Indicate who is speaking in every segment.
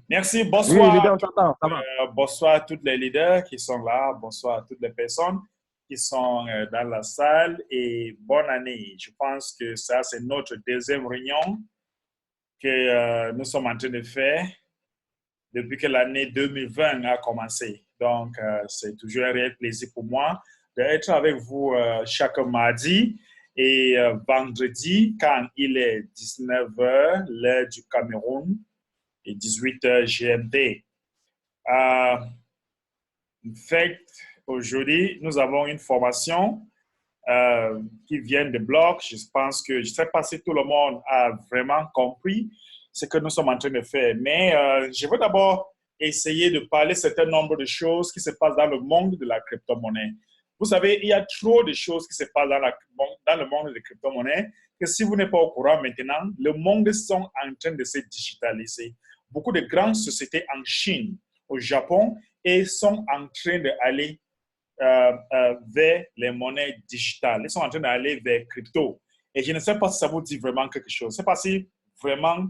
Speaker 1: Merci,
Speaker 2: Oui, leader,
Speaker 1: bonsoir.
Speaker 2: on t'entend, ça va.
Speaker 1: Bonsoir à tous les leaders qui sont là, bonsoir à toutes les personnes qui sont dans la salle et bonne année. Je pense que ça, c'est notre deuxième réunion que nous sommes en train de faire depuis que l'année 2020 a commencé. Donc, c'est toujours un réel plaisir pour moi d'être avec vous chaque mardi et vendredi quand il est 19h, l'heure du Cameroun, et 18h GMT. En fait, aujourd'hui, nous avons une formation qui vient de bloc. Je pense que je ne sais pas si tout le monde a vraiment compris ce que nous sommes en train de faire. Mais je veux d'abord essayer de parler d'un certain nombre de choses qui se passent dans le monde de la crypto-monnaie. Vous savez, il y a trop de choses qui se passent dans le monde des crypto-monnaies que si vous n'êtes pas au courant maintenant, le monde est en train de se digitaliser. Beaucoup de grandes sociétés en Chine, au Japon, et sont en train d'aller vers les monnaies digitales. Ils sont en train d'aller vers crypto. Et je ne sais pas si ça vous dit vraiment quelque chose. Je ne sais pas si vraiment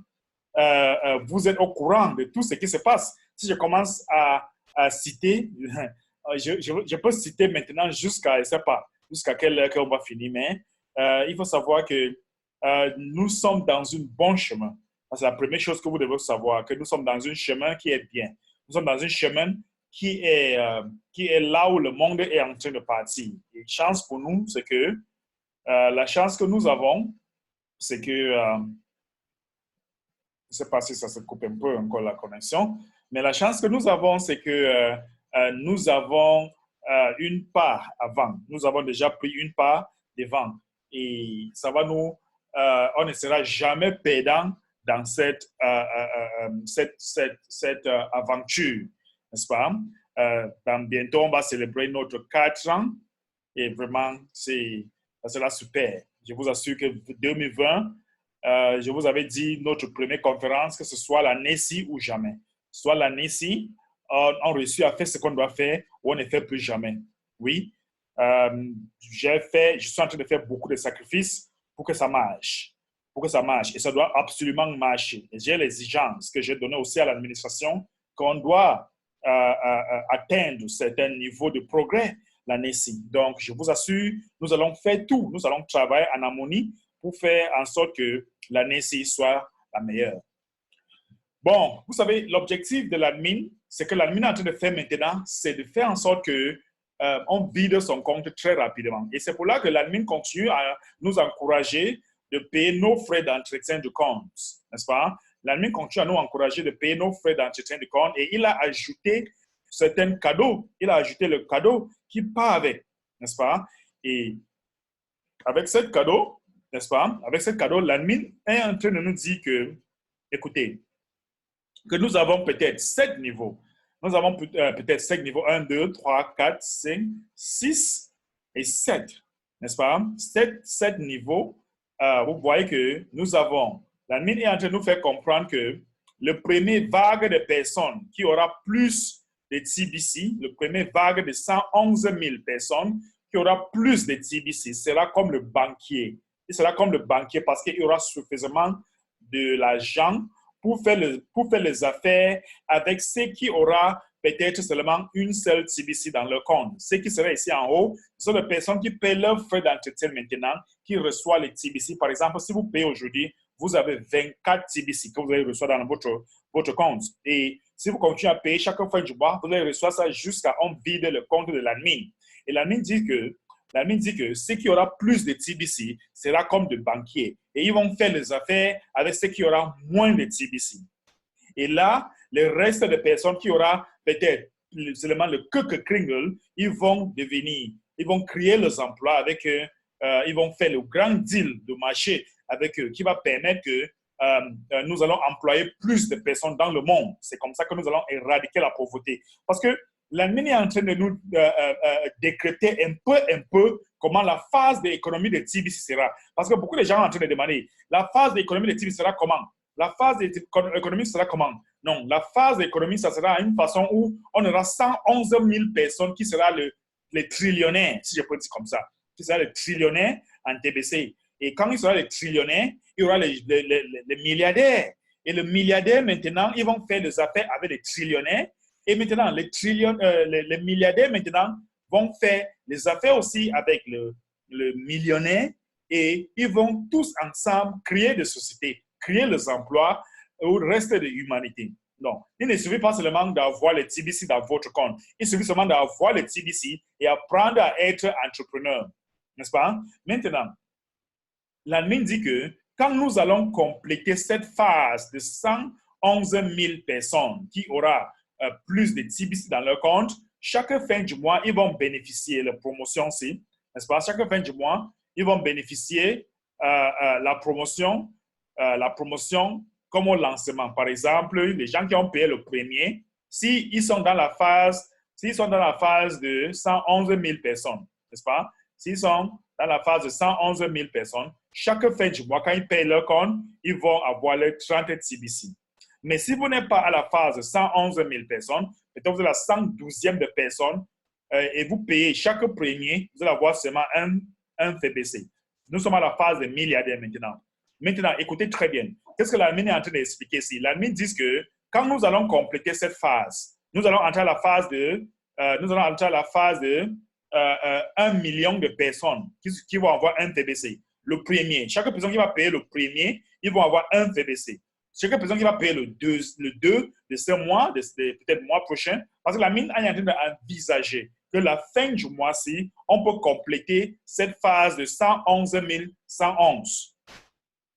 Speaker 1: vous êtes au courant de tout ce qui se passe. Si je commence à citer, je peux citer maintenant jusqu'à, je ne sais pas, jusqu'à quelle heure on va finir, mais il faut savoir que nous sommes dans un bon chemin. C'est la première chose que vous devez savoir, que nous sommes dans un chemin qui est bien. Nous sommes dans un chemin qui est là où le monde est en train de partir. Et chance pour nous, c'est que la chance que nous avons, c'est que, je ne sais pas si ça se coupe un peu encore la connexion, mais la chance que nous avons, c'est que nous avons une part avant. Nous avons déjà pris une part devant. Et ça va nous, on ne sera jamais perdant dans cette aventure, n'est-ce pas? Bientôt, on va célébrer notre 4 ans et vraiment, ça sera super. Je vous assure que 2020, je vous avais dit notre première conférence, que ce soit l'année-ci ou jamais. Soit l'année-ci, on réussit à faire ce qu'on doit faire ou on ne fait plus jamais. Oui, je suis en train de faire beaucoup de sacrifices pour que ça marche. Pour que ça marche. Et ça doit absolument marcher. Et j'ai l'exigence que j'ai donnée aussi à l'administration qu'on doit atteindre certains niveaux de progrès l'année-ci. Donc, je vous assure, nous allons faire tout. Nous allons travailler en harmonie pour faire en sorte que l'année-ci soit la meilleure. Bon, vous savez, l'objectif de l'admin, c'est que l'admin est en train de faire maintenant, c'est de faire en sorte que on vide son compte très rapidement. Et c'est pour là que l'admin continue à nous encourager de payer nos frais d'entretien de compte, n'est-ce pas? L'admin continue à nous encourager de payer nos frais d'entretien de compte et il a ajouté certains cadeaux. Il a ajouté le cadeau qui part avec, n'est-ce pas? Et avec ce cadeau, n'est-ce pas? Avec ce cadeau, l'admin est en train de nous dire que, écoutez, que nous avons peut-être 7 niveaux. Nous avons peut-être 5 niveaux, 1, 2, 3, 4, 5, 6 et 7, n'est-ce pas? 7 niveaux. Vous voyez que nous avons, l'admin est en train de nous faire comprendre que le premier vague de personnes qui aura plus de TBC, le premier vague de 111 000 personnes qui aura plus de TBC sera comme le banquier. Il sera comme le banquier parce qu'il y aura suffisamment de l'argent pour faire les affaires avec ceux qui aura peut-être seulement une seule TBC dans leur compte. Ceux qui seraient ici en haut, ce sont les personnes qui paient leurs frais d'entretien maintenant, qui reçoivent les TBC. Par exemple, si vous payez aujourd'hui, vous avez 24 TBC que vous allez recevoir dans votre compte. Et si vous continuez à payer chaque fin du mois, vous allez recevoir ça jusqu'à on vide le compte de l'admin. Et l'admin dit que ceux qui aura plus de TBC sera comme des banquiers. Et ils vont faire les affaires avec ceux qui aura moins de TBC. Et là, le reste des personnes qui aura peut-être seulement le kringle, ils vont créer les emplois avec eux, ils vont faire le grand deal de marché avec eux qui va permettre que nous allons employer plus de personnes dans le monde. C'est comme ça que nous allons éradiquer la pauvreté. Parce que l'admin est en train de nous décréter un peu comment la phase de l'économie de TBC sera. Parce que beaucoup de gens sont en train de demander, la phase de l'économie de TBC sera comment? La phase économique sera comment? Non, la phase économique, ça sera une façon où on aura 111 000 personnes qui sera les trillionnaires, si je peux dire comme ça, qui sera les trillionnaires en TBC. Et quand il sera les trillionnaires, il y aura les milliardaires. Et le milliardaire, maintenant, ils vont faire des affaires avec les trillionnaires. Et maintenant, les milliardaires, maintenant, vont faire les affaires aussi avec le millionnaire. Et ils vont tous ensemble créer des sociétés, créer les emplois au reste de l'humanité. Donc, il ne suffit pas seulement d'avoir le TBC dans votre compte. Il suffit seulement d'avoir le TBC et apprendre à être entrepreneur. N'est-ce pas? Maintenant, l'admin dit que quand nous allons compléter cette phase de 111 000 personnes qui aura plus de TBC dans leur compte, chaque fin du mois, ils vont bénéficier de la promotion aussi. N'est-ce pas? Chaque fin du mois, ils vont bénéficier la promotion comme au lancement. Par exemple, les gens qui ont payé le premier, s'ils sont dans la phase de 111 000 personnes, n'est-ce pas? S'ils sont dans la phase de 111 000 personnes, chaque fin du mois, quand ils payent leur compte, ils vont avoir les 30 TBC. Mais si vous n'êtes pas à la phase de 111 000 personnes, peut-être vous êtes la 112e de personnes et vous payez chaque premier, vous allez avoir seulement un TBC. Nous sommes à la phase des milliardaires maintenant. Maintenant, écoutez très bien. Qu'est-ce que l'admin est en train d'expliquer ici? L'admin dit que quand nous allons compléter cette phase, nous allons entrer à la phase de 1 million de personnes qui vont avoir un TBC. Le premier, chaque personne qui va payer le premier, ils vont avoir un TBC. Chaque personne qui va payer le 2 de ce mois, peut-être le mois prochain, parce que la mine est en train d'envisager que la fin du mois-ci, on peut compléter cette phase de 111 111.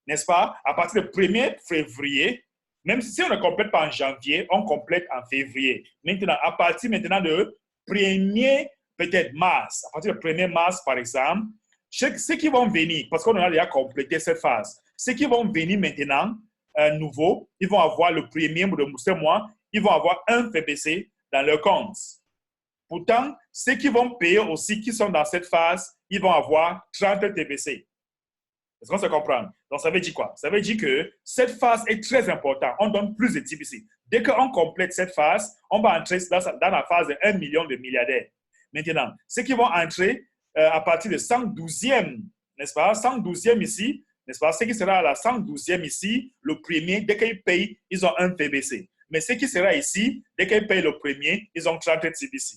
Speaker 1: N'est-ce pas? À partir du 1er février, même si on ne complète pas en janvier, on complète en février. Maintenant, à partir maintenant de 1er, peut-être mars, à partir du 1er mars, par exemple, ceux qui vont venir, parce qu'on a déjà complété cette phase, ceux qui vont venir maintenant, nouveau, ils vont avoir le premier de ce mois, ils vont avoir un TBC dans leur compte. Pourtant, ceux qui vont payer aussi, qui sont dans cette phase, ils vont avoir 30 TBC. Est-ce qu'on se comprend? Donc, ça veut dire quoi? Ça veut dire que cette phase est très importante. On donne plus de TBC. Dès qu'on complète cette phase, on va entrer dans la phase de 1 million de milliardaires. Maintenant, ceux qui vont entrer à partir de 112e, n'est-ce pas? 112e ici, n'est-ce pas? Ceux qui seront à la 112e ici, le premier, dès qu'ils payent, ils ont un TBC. Mais ceux qui seront ici, dès qu'ils payent le premier, ils ont 30 TBC.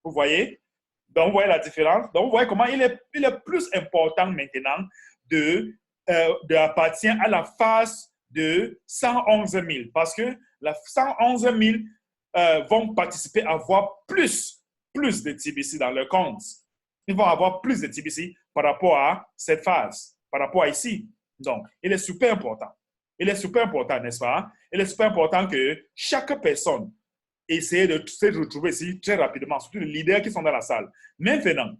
Speaker 1: Vous voyez? Donc, vous voyez la différence? Donc, vous voyez comment il est plus important maintenant d'appartenir à la phase de 111 000 parce que la 111 000 vont participer à avoir plus de TBC dans leur compte. Ils vont avoir plus de TBC par rapport à cette phase, par rapport à ici. Donc, il est super important. Il est super important, n'est-ce pas? Il est super important que chaque personne essaie de se retrouver ici très rapidement, surtout les leaders qui sont dans la salle. Maintenant,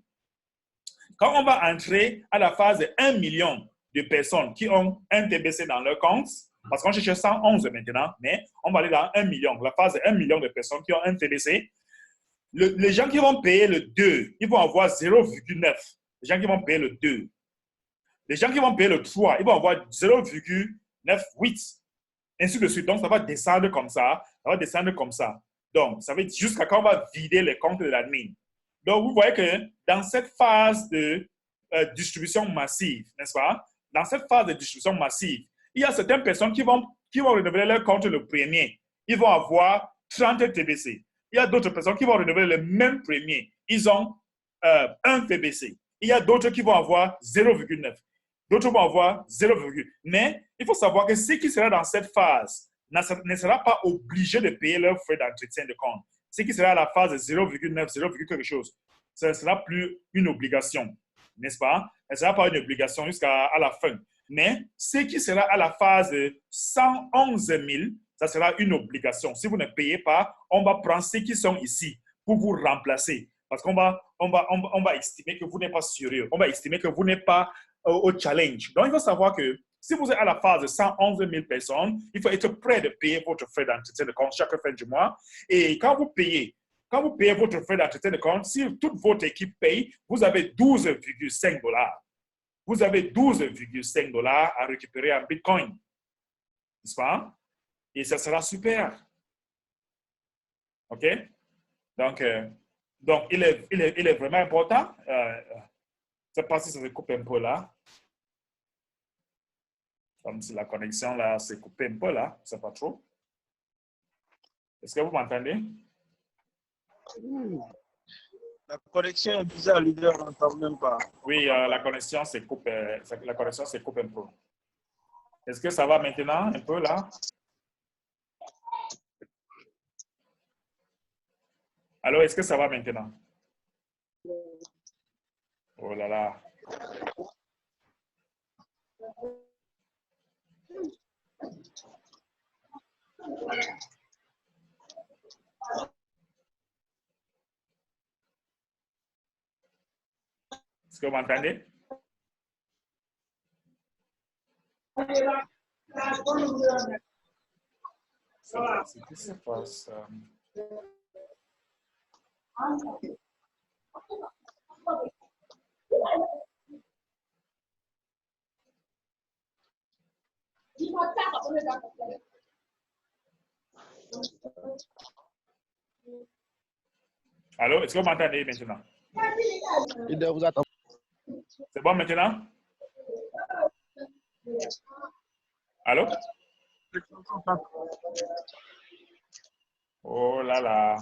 Speaker 1: quand on va entrer à la phase de 1 million de personnes qui ont un TBC dans leur compte, parce qu'on cherche 111 maintenant, mais on va aller dans 1 million, la phase de 1 million de personnes qui ont un TBC, les gens qui vont payer le 2, ils vont avoir 0,9. Les gens qui vont payer le 2. Les gens qui vont payer le 3, ils vont avoir 0,98. Ainsi de suite. Donc, ça va descendre comme ça. Ça va descendre comme ça. Donc, ça veut dire jusqu'à quand on va vider les comptes de l'admin. Donc, vous voyez que dans cette phase de distribution massive, n'est-ce pas? Dans cette phase de distribution massive, il y a certaines personnes qui vont renouveler leur compte le premier. Ils vont avoir 30 TBC. Il y a d'autres personnes qui vont renouveler le même premier. Ils ont 1 TBC. Il y a d'autres qui vont avoir 0,9. D'autres vont avoir 0,8. Mais il faut savoir que ceux qui seront dans cette phase ne seront pas obligés de payer leurs frais d'entretien de compte. Ceux qui seront à la phase de 0,9, 0, quelque chose, ce ne sera plus une obligation, n'est-ce pas? Ce ne sera pas une obligation jusqu'à la fin. Mais ceux qui seront à la phase de 111 000, ça sera une obligation. Si vous ne payez pas, on va prendre ceux qui sont ici pour vous remplacer. Parce qu'on va estimer que vous n'êtes pas sérieux. On va estimer que vous n'êtes pas au challenge. Donc, il faut savoir que si vous êtes à la phase de 111 000 personnes, il faut être prêt de payer votre frais d'entretien de compte chaque fin du mois. Et quand vous payez votre frais d'entretien de compte, si toute votre équipe paye, vous avez 12,5 $. Vous avez 12,5 $ à récupérer en Bitcoin. N'est-ce pas? Et ça sera super. OK? Donc il est vraiment important. Je ne sais pas si ça se coupe un peu là. Comme si la connexion là s'est coupée un peu là, je ne sais pas trop. Est-ce que vous m'entendez?
Speaker 2: La connexion est bizarre, leader, on n'entend même pas.
Speaker 1: Oui, la connexion s'est coupée un peu. Est-ce que ça va maintenant un peu là? Alors, est-ce que ça va maintenant? Oh là là. Est-ce que vous m'entendez? C'est ce qui se passe. Allô, est-ce que vous m'entendez maintenant?
Speaker 2: Leader, vous attendez.
Speaker 1: C'est bon maintenant? Allô? Oh là là.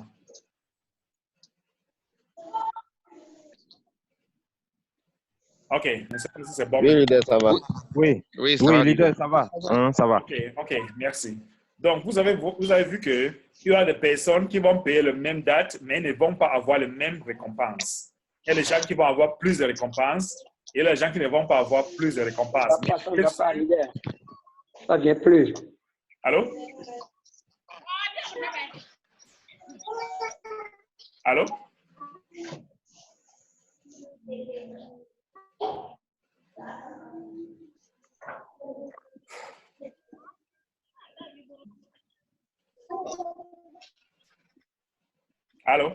Speaker 1: OK, je ne sais pas si c'est bon.
Speaker 2: Oui, leader, ça va.
Speaker 3: Oui,
Speaker 4: Oui, ça va,
Speaker 3: leader, ça va. Ça va.
Speaker 1: OK, merci. Donc, vous avez vu qu'il y a des personnes qui vont payer la même date, mais ne vont pas avoir les mêmes récompenses. Il y a des gens qui vont avoir plus de récompenses et il y a des gens qui ne vont pas avoir plus de récompenses.
Speaker 5: Ça vient plus.
Speaker 1: Allô? Allô? Allô?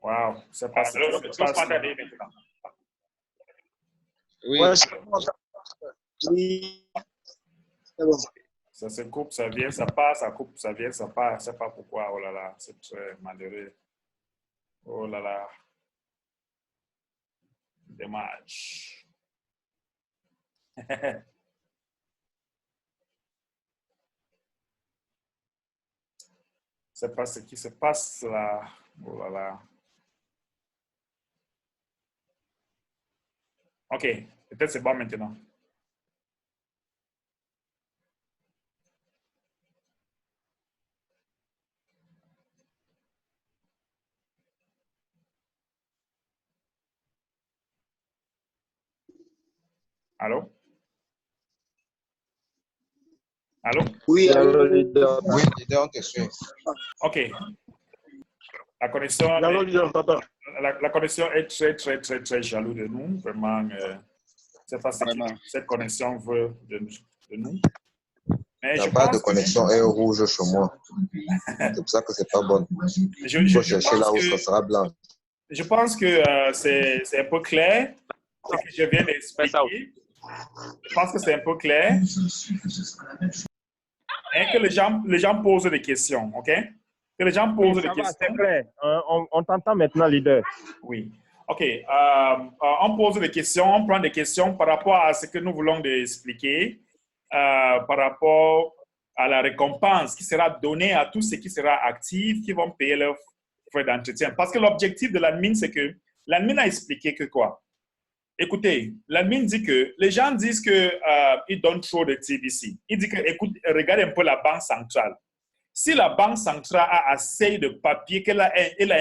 Speaker 1: Wow, c'est pas maintenant.
Speaker 4: Oui,
Speaker 2: Ouais, oui. C'est bon.
Speaker 1: Ça se coupe, ça vient, ça passe, ça coupe, ça vient, ça passe. Je ne sais pas pourquoi. Oh là là, c'est très malheureux. Oh là là. Dommage. C'est pas ce qui se passe là. Oh là là. OK, peut-être c'est bon maintenant. Allô? Allô?
Speaker 2: Oui, allô,
Speaker 3: leader.
Speaker 4: oui, leader, on te suit.
Speaker 1: OK. La connexion,
Speaker 2: allô, leader, papa.
Speaker 1: la connexion est très jaloux de nous. Vraiment, c'est pas ce que cette connexion veut de nous. Mais
Speaker 4: Il n'y
Speaker 1: je
Speaker 4: a pas de
Speaker 1: pense
Speaker 4: connexion est rouge chez moi. C'est pour ça que c'est pas bon. Il faut chercher là où ça sera blanc.
Speaker 1: Je pense que c'est un peu clair ce que je viens d'expliquer. Je pense que c'est un peu clair. Et que les gens posent des questions, OK? Que les gens posent des questions.
Speaker 3: C'est clair. On t'entend maintenant, leader.
Speaker 1: Oui. OK. On pose des questions, on prend des questions par rapport à ce que nous voulons expliquer, par rapport à la récompense qui sera donnée à tous ceux qui seront actifs, qui vont payer leurs frais d'entretien. Parce que l'objectif de l'admin, c'est que l'admin a expliqué que quoi? Écoutez, l'admin dit que les gens disent qu'ils donnent trop de TBC. Il dit que, écoute, regarde un peu la banque centrale. Si la banque centrale a assez de papier qu'elle a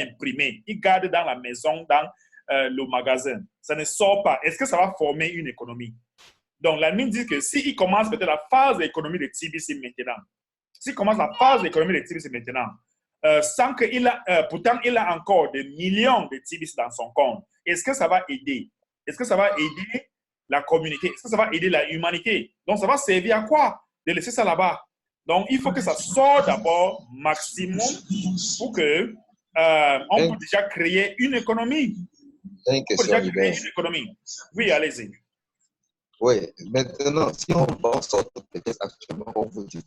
Speaker 1: imprimé, il garde dans la maison, dans le magasin, ça ne sort pas. Est-ce que ça va former une économie? Donc, l'admin dit que s'il commence peut-être la phase d'économie de TBC maintenant, s'il commence la phase d'économie de TBC maintenant, sans qu'il a, pourtant il a encore des millions de TBC dans son compte, est-ce que ça va aider? Est-ce que ça va aider la communauté? Est-ce que ça va aider la humanité? Donc, ça va servir à quoi de laisser ça là-bas? Donc, il faut que ça sorte d'abord maximum pour que on peut déjà créer une économie.
Speaker 4: Une question, leader.
Speaker 1: Oui, allez-y.
Speaker 4: Oui, maintenant, si on va en sortir peut-être actuellement, on vous dit,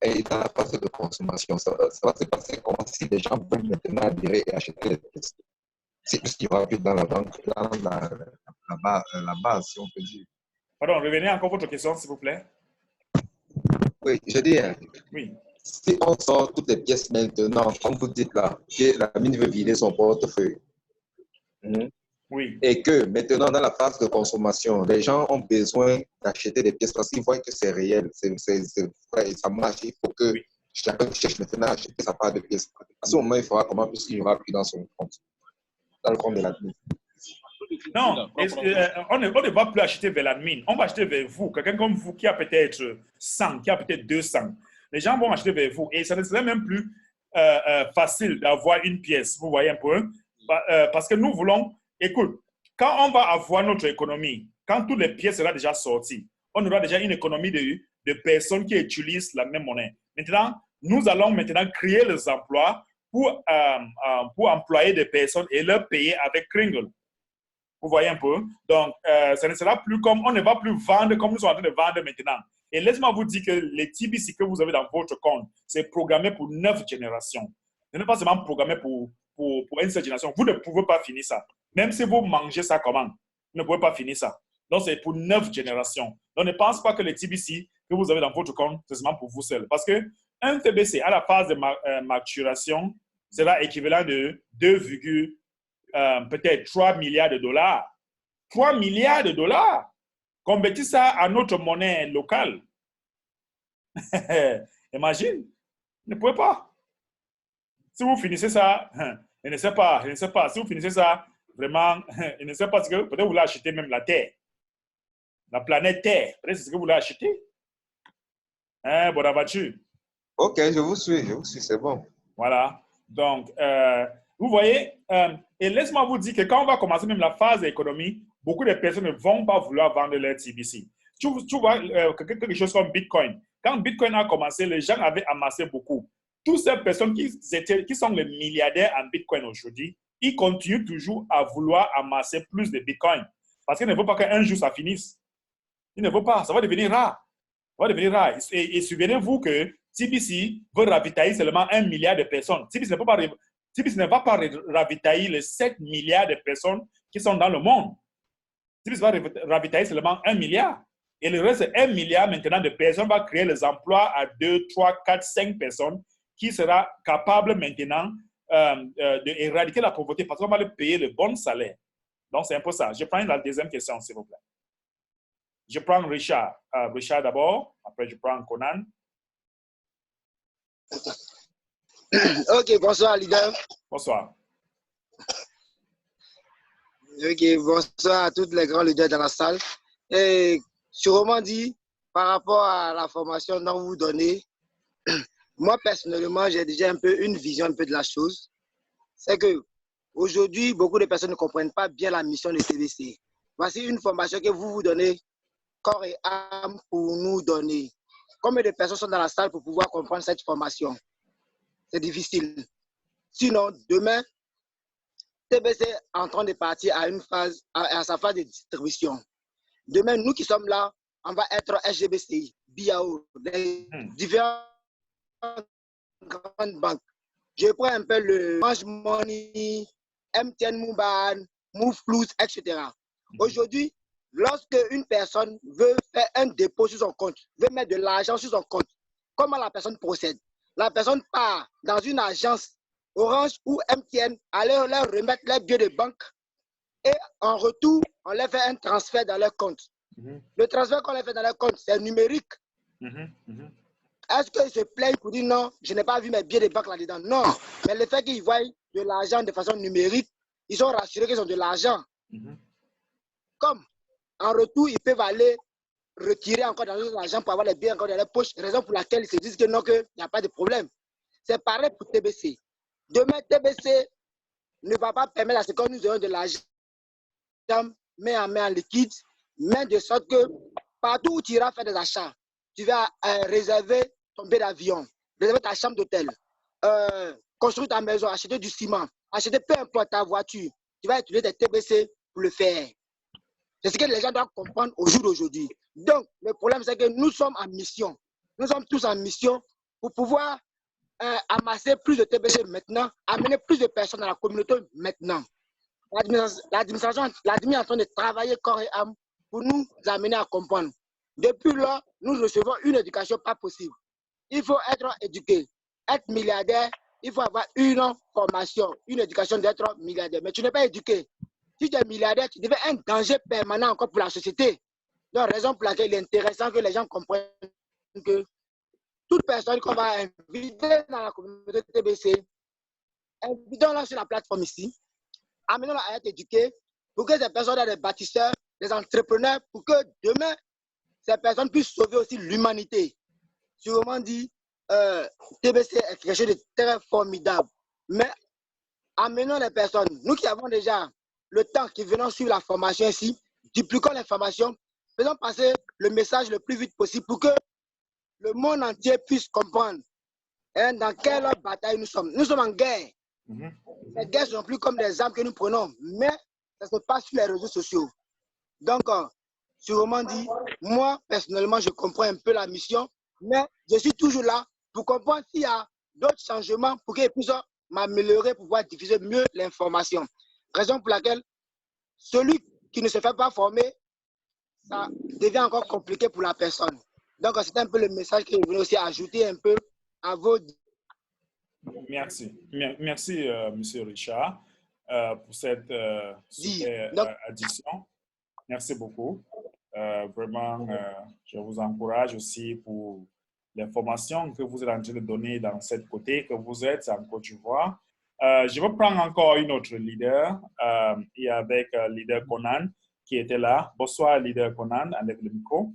Speaker 4: Et dans la phase de consommation, ça va se passer comment si les gens veulent maintenant adhérer et acheter les pièces? C'est ce qu'il y aura plus dans la banque, dans la base, si on peut dire.
Speaker 1: Pardon, revenez encore votre question, s'il vous plaît.
Speaker 4: Oui, je dis,
Speaker 1: Oui.
Speaker 4: si on sort toutes les pièces maintenant, comme vous dites là, que la mine veut vider son portefeuille,
Speaker 1: Oui.
Speaker 4: et que maintenant, dans la phase de consommation, les gens ont besoin d'acheter des pièces parce qu'ils voient que c'est réel, c'est vrai, ça marche. Il faut que chacun cherche maintenant à acheter sa part de pièces. À ce moment, il fera comment puisqu'il n'y aura plus dans son compte, dans le compte de l'admin.
Speaker 1: Non, on ne va plus acheter vers l'admin. On va acheter vers vous. Quelqu'un comme vous qui a peut-être 100, qui a peut-être 200. Les gens vont acheter vers vous. Et ça ne serait même plus facile d'avoir une pièce. Vous voyez un peu? Parce que nous voulons... Écoute, quand on va avoir notre économie, quand toutes les pièces seront déjà sorties, on aura déjà une économie de personnes qui utilisent la même monnaie. Maintenant, nous allons maintenant créer les emplois pour employer des personnes et leur payer avec Kringle. Vous voyez un peu? Donc, ça ne sera plus comme, on ne va plus vendre comme nous sommes en train de vendre maintenant. Et laissez-moi vous dire que les TBC que vous avez dans votre compte, c'est programmé pour 9 générations. Ce n'est pas seulement programmé pour une seule génération. Vous ne pouvez pas finir ça. Même si vous mangez ça comment, vous ne pouvez pas finir ça. Donc, c'est pour 9 générations. Donc, ne pense pas que les TBC que vous avez dans votre compte, c'est seulement pour vous seul. Parce qu'un TBC, à la phase de maturation, sera équivalent de 2, peut-être 3 milliards de dollars. 3 milliards de dollars. Convertir ça à notre monnaie locale. Imagine. Ne pouvez pas. Si vous finissez ça, je ne sais pas. Si vous finissez ça, vraiment, je ne sais pas ce que peut-être vous voulez acheter même la Terre. La planète Terre. Peut-être c'est ce que vous voulez acheter. Hein, Bonaventure?
Speaker 4: Ok, je vous suis, c'est bon.
Speaker 1: Voilà. Donc, vous voyez, et laisse-moi vous dire que quand on va commencer même la phase d'économie, beaucoup de personnes ne vont pas vouloir vendre leur TBC. Tu vois quelque chose comme Bitcoin. Quand Bitcoin a commencé, les gens avaient amassé beaucoup. Toutes ces personnes qui sont les milliardaires en Bitcoin aujourd'hui, ils continuent toujours à vouloir amasser plus de Bitcoin. Parce qu'ils ne veulent pas qu'un jour ça finisse. Ils ne veulent pas, ça va devenir rare. Ça va devenir rare. Et souvenez-vous que TBC veut ravitailler seulement 1 milliard de personnes. TBC ne va pas ravitailler les 7 milliards de personnes qui sont dans le monde. TBC va ravitailler seulement 1 milliard. Et le reste, 1 milliard maintenant de personnes va créer les emplois à 2, 3, 4, 5 personnes qui sera capable maintenant d'éradiquer la pauvreté parce qu'on va leur payer le bon salaire. Donc, c'est un peu ça. Je prends la deuxième question, s'il vous plaît. Je prends Richard. Richard d'abord, après je prends Conan.
Speaker 2: Ok, bonsoir, leader.
Speaker 1: Bonsoir.
Speaker 2: Ok, bonsoir à tous les grands leaders dans la salle. Et sûrement dit, par rapport à la formation dont vous donnez, moi personnellement, j'ai déjà un peu une vision un peu de la chose. C'est que aujourd'hui, beaucoup de personnes ne comprennent pas bien la mission de TBC. Voici une formation que vous donnez corps et âme pour nous donner. Combien de personnes sont dans la salle pour pouvoir comprendre cette formation? C'est difficile. Sinon, demain, TBC est en train de partir à sa phase de distribution. Demain, nous qui sommes là, on va être SGBCI, BIAO, les différentes grandes banques. Je prends un peu le Orange Money, MTN Mouban, Mouflous, etc. Aujourd'hui, lorsque une personne veut faire un dépôt sur son compte, veut mettre de l'argent sur son compte, comment la personne procède? La personne part dans une agence Orange ou MTN, aller leur remettre leurs billets de banque et en retour, on leur fait un transfert dans leur compte. Le transfert qu'on leur fait dans leur compte, c'est numérique. Est-ce qu'ils se plaignent pour dire non, je n'ai pas vu mes billets de banque là-dedans? Non, mais le fait qu'ils voient de l'argent de façon numérique, ils sont rassurés qu'ils ont de l'argent. Comme en retour, ils peuvent aller retirer encore dans l'argent pour avoir les billets encore dans leur poche, raison pour laquelle ils se disent que non, qu'il n'y a pas de problème. C'est pareil pour TBC. Demain, TBC ne va pas permettre à ce que nous ayons de l'argent main en liquide, mais de sorte que partout où tu iras faire des achats, tu vas réserver ton billet d'avion, réserver ta chambre d'hôtel, construire ta maison, acheter du ciment, acheter peu importe ta voiture, tu vas utiliser des TBC pour le faire. C'est ce que les gens doivent comprendre au jour d'aujourd'hui. Donc, le problème, c'est que nous sommes en mission. Nous sommes tous en mission pour pouvoir amasser plus de TBC maintenant, amener plus de personnes dans la communauté maintenant. L'administration est en train de travailler corps et âme pour nous amener à comprendre. Depuis là, nous recevons une éducation pas possible. Il faut être éduqué. Être milliardaire, il faut avoir une formation, une éducation d'être milliardaire. Mais tu n'es pas éduqué. Si tu es milliardaire, tu deviens un danger permanent encore pour la société. Donc, raison pour laquelle il est intéressant que les gens comprennent que toute personne qu'on va inviter dans la communauté TBC, invitons-la sur la plateforme ici, amenons-la à être éduquée pour que ces personnes soient des bâtisseurs, des entrepreneurs, pour que demain, ces personnes puissent sauver aussi l'humanité. Sûrement dit, TBC est quelque chose de très formidable. Mais amenons les personnes, nous qui avons déjà le temps, qui venons suivre la formation ici, dupliquons l'information, faisons passer le message le plus vite possible pour que le monde entier puisse comprendre dans quelle bataille nous sommes. Nous sommes en guerre. Les guerres ne sont plus comme des armes que nous prenons, mais ça se passe sur les réseaux sociaux. Donc, sûrement dit, moi, personnellement, je comprends un peu la mission, mais je suis toujours là pour comprendre s'il y a d'autres changements pour qu'ils puissent m'améliorer pour pouvoir diffuser mieux l'information. Raison pour laquelle celui qui ne se fait pas former, ça devient encore compliqué pour la personne. Donc, c'est un peu le message que je voulais aussi ajouter un peu à vos...
Speaker 1: Merci. Merci, M. Richard, pour cette super addition. Merci beaucoup. Vraiment, je vous encourage aussi pour l'information que vous êtes en train de donner dans cette côté que vous êtes en Côte d'Ivoire. Je vais prendre encore une autre leader, et avec leader Conan qui était là. Bonsoir, leader Conan. Enlève le micro.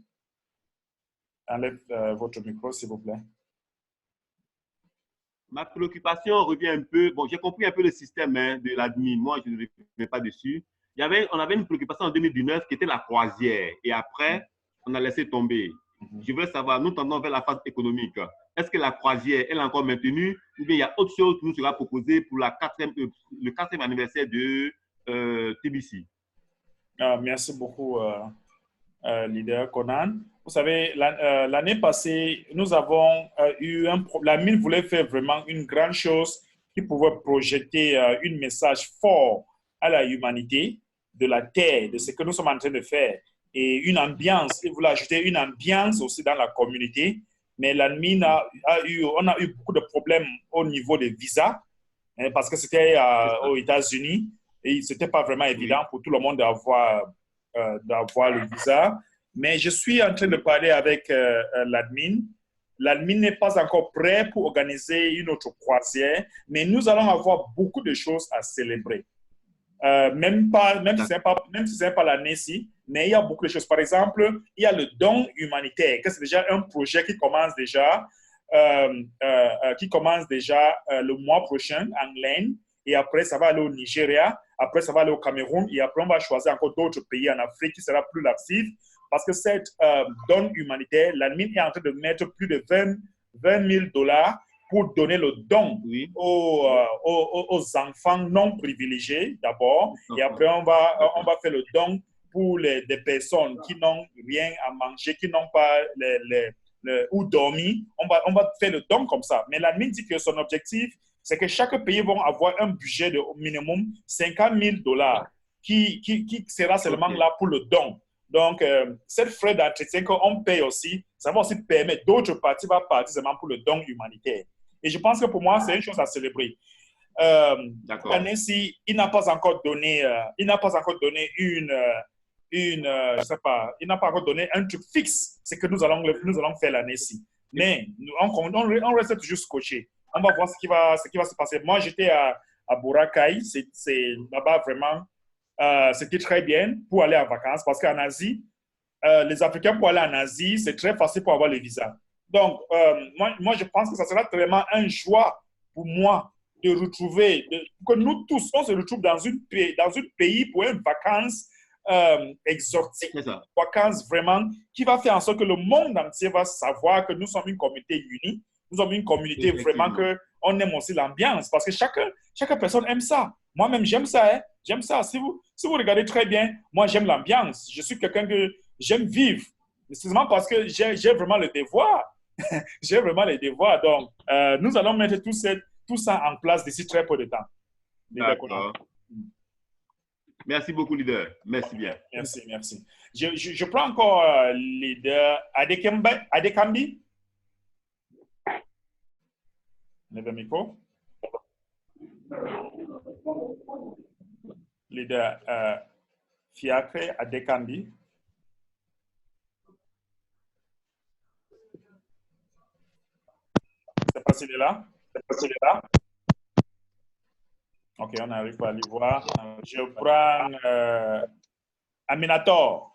Speaker 1: Enlève votre micro, s'il vous plaît.
Speaker 5: Ma préoccupation revient un peu. Bon, j'ai compris un peu le système de l'admin. Moi, je ne reviens pas dessus. On avait une préoccupation en 2019 qui était la croisière. Et après, on a laissé tomber. Je veux savoir, nous tendons vers la phase économique. Est-ce que la croisière, elle est encore maintenue ou bien il y a autre chose qui nous sera proposé pour le 4e anniversaire de TBC?
Speaker 1: Merci beaucoup, leader Conan. Vous savez, l'année passée, nous avons eu la mine voulait faire vraiment une grande chose qui pouvait projeter un message fort à la humanité de la Terre, de ce que nous sommes en train de faire. Et une ambiance, il voulait ajouter une ambiance aussi dans la communauté. Mais la mine on a eu beaucoup de problèmes au niveau des visas, parce que c'était aux États-Unis et ce n'était pas vraiment évident pour tout le monde d'avoir le visa. Mais je suis en train de parler avec l'admin. L'admin n'est pas encore prêt pour organiser une autre croisière, mais nous allons avoir beaucoup de choses à célébrer. Même si ce n'est pas l'année-ci, mais il y a beaucoup de choses. Par exemple, il y a le don humanitaire, que c'est déjà un projet qui commence déjà, le mois prochain en l'Inde. Et après, ça va aller au Nigeria. Après, ça va aller au Cameroun. Et après, on va choisir encore d'autres pays en Afrique qui sera plus actifs. Parce que cette don humanitaire, l'admin est en train de mettre plus de 20 000 $ pour donner le don aux enfants non privilégiés d'abord. Et après, on va faire le don pour des personnes qui n'ont rien à manger, qui n'ont pas où dormir. On va faire le don comme ça. Mais l'admin dit que son objectif, c'est que chaque pays va avoir un budget de au minimum 50 000 $ qui sera seulement là pour le don. Donc, cette frais d'entretien qu'on paye aussi, ça va aussi permettre d'autres parties va partir seulement pour le don humanitaire. Et je pense que pour moi, c'est une chose à célébrer. L'année-ci, il n'a pas encore donné je sais pas, il n'a pas encore donné un truc fixe, c'est que nous allons faire l'année-ci. Mais on reste toujours scotché. On va voir ce qui va se passer. Moi, j'étais à Boracay. C'est là-bas vraiment, c'était très bien pour aller en vacances parce qu'en Asie, les Africains pour aller en Asie, c'est très facile pour avoir le visa. Donc, moi, je pense que ça sera vraiment un joie pour moi de retrouver, que nous tous, on se retrouve dans un pays pour une vacance exotique, vacances vraiment, qui va faire en sorte que le monde entier va savoir que nous sommes une communauté unie, nous sommes une communauté vraiment qu'on aime aussi l'ambiance, parce que chaque personne aime ça. Moi-même, j'aime ça, hein? J'aime ça. Si vous regardez très bien, moi, j'aime l'ambiance. Je suis quelqu'un que j'aime vivre. C'est seulement parce que j'ai vraiment le devoir j'ai vraiment les devoirs. Donc, nous allons mettre tout ça en place d'ici très peu de temps.
Speaker 5: D'accord. Merci beaucoup, leader. Merci bien.
Speaker 1: Merci, merci. Je prends encore leader Adekambi. Lève le micro. Leader Fiacre Adekambi. C'est pas s'il est là? Ok, on n'arrive pas à l'y voir. Je prends Aminator.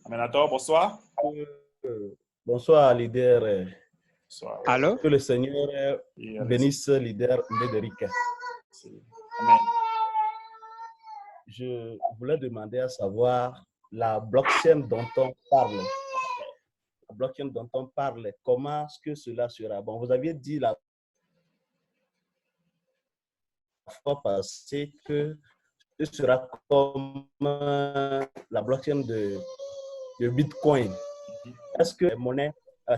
Speaker 1: Aminator, bonsoir.
Speaker 6: Bonsoir, leader.
Speaker 1: Bonsoir.
Speaker 2: Allô?
Speaker 6: Que le Seigneur bénisse leader Médéric.
Speaker 1: Amen.
Speaker 6: Je voulais demander à savoir la blockchain dont on parle. La blockchain dont on parle, comment est-ce que cela sera? Bon, vous aviez dit la fois passée que ce sera comme la blockchain de Bitcoin. Est-ce que les monnaies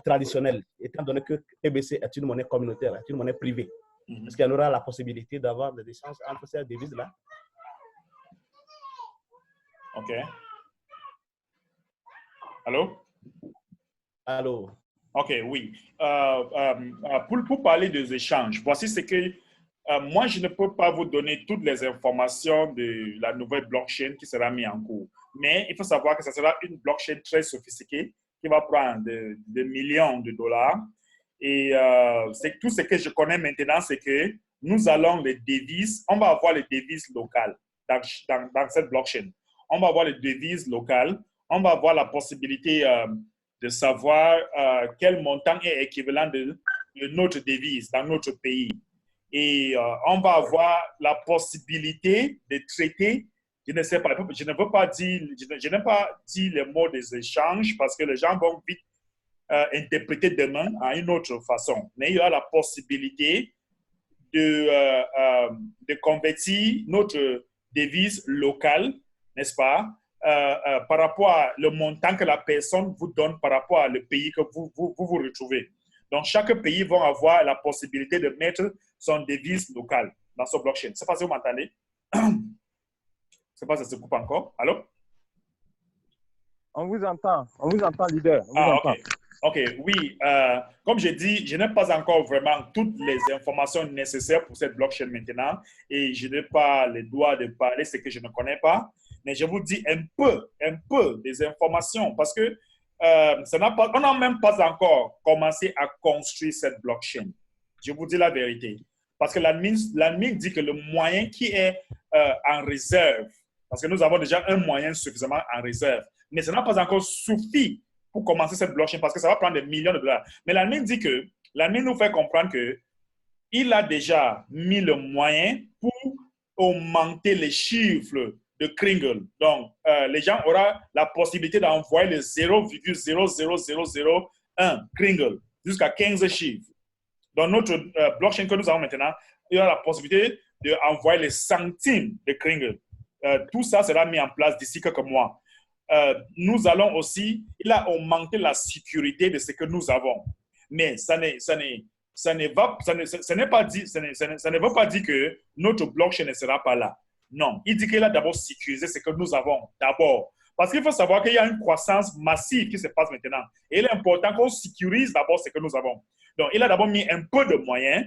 Speaker 6: traditionnelles, étant donné que TBC est une monnaie communautaire, est une monnaie privée, est-ce qu'il y aura la possibilité d'avoir des échanges entre ces devises-là?
Speaker 1: OK. Allô?
Speaker 6: Allô?
Speaker 1: OK, oui. Pour parler des échanges, voici ce que moi, je ne peux pas vous donner toutes les informations de la nouvelle blockchain qui sera mise en cours. Mais il faut savoir que ce sera une blockchain très sophistiquée qui va prendre des millions de dollars. Et tout ce que je connais maintenant, c'est que nous allons les devises, on va avoir les devises locales dans cette blockchain. On va avoir les devises locales. On va avoir la possibilité de savoir quel montant est équivalent de notre devise dans notre pays. Et on va avoir la possibilité de traiter, je ne sais pas, je n'ai pas dit les mots des échanges parce que les gens vont vite interpréter demain à une autre façon. Mais il y a la possibilité de convertir notre devise locale, n'est-ce pas, par rapport à le montant que la personne vous donne par rapport à le pays que vous retrouvez. Donc, chaque pays va avoir la possibilité de mettre son devise locale dans son blockchain. Je ne sais pas si vous m'entendez. Je ne sais pas si ça se coupe encore. Allô?
Speaker 3: On vous entend, leader. On vous entend.
Speaker 1: OK, oui. Comme j'ai dit, je n'ai pas encore vraiment toutes les informations nécessaires pour cette blockchain maintenant et je n'ai pas le droit de parler ce que je ne connais pas. Mais je vous dis un peu des informations parce que on n'a même pas encore commencé à construire cette blockchain. Je vous dis la vérité. Parce que l'admin dit que le moyen qui est en réserve, parce que nous avons déjà un moyen suffisamment en réserve, mais ça n'a pas encore suffi pour commencer cette blockchain parce que ça va prendre des millions de dollars. Mais l'admin dit que, l'admin nous fait comprendre qu'il a déjà mis le moyen pour augmenter les chiffres de Kringle. Donc, les gens auront la possibilité d'envoyer le 0,00001 Kringle jusqu'à 15 chiffres. Dans notre blockchain que nous avons maintenant, il y a la possibilité d'envoyer les centimes de Kringle. Tout ça sera mis en place d'ici quelques mois. Nous allons aussi, il a augmenté la sécurité de ce que nous avons. Mais ça ne veut pas dire que notre blockchain ne sera pas là. Non, il dit qu'il a d'abord sécurisé ce que nous avons d'abord. Parce qu'il faut savoir qu'il y a une croissance massive qui se passe maintenant. Et il est important qu'on sécurise d'abord ce que nous avons. Donc, il a d'abord mis un peu de moyens.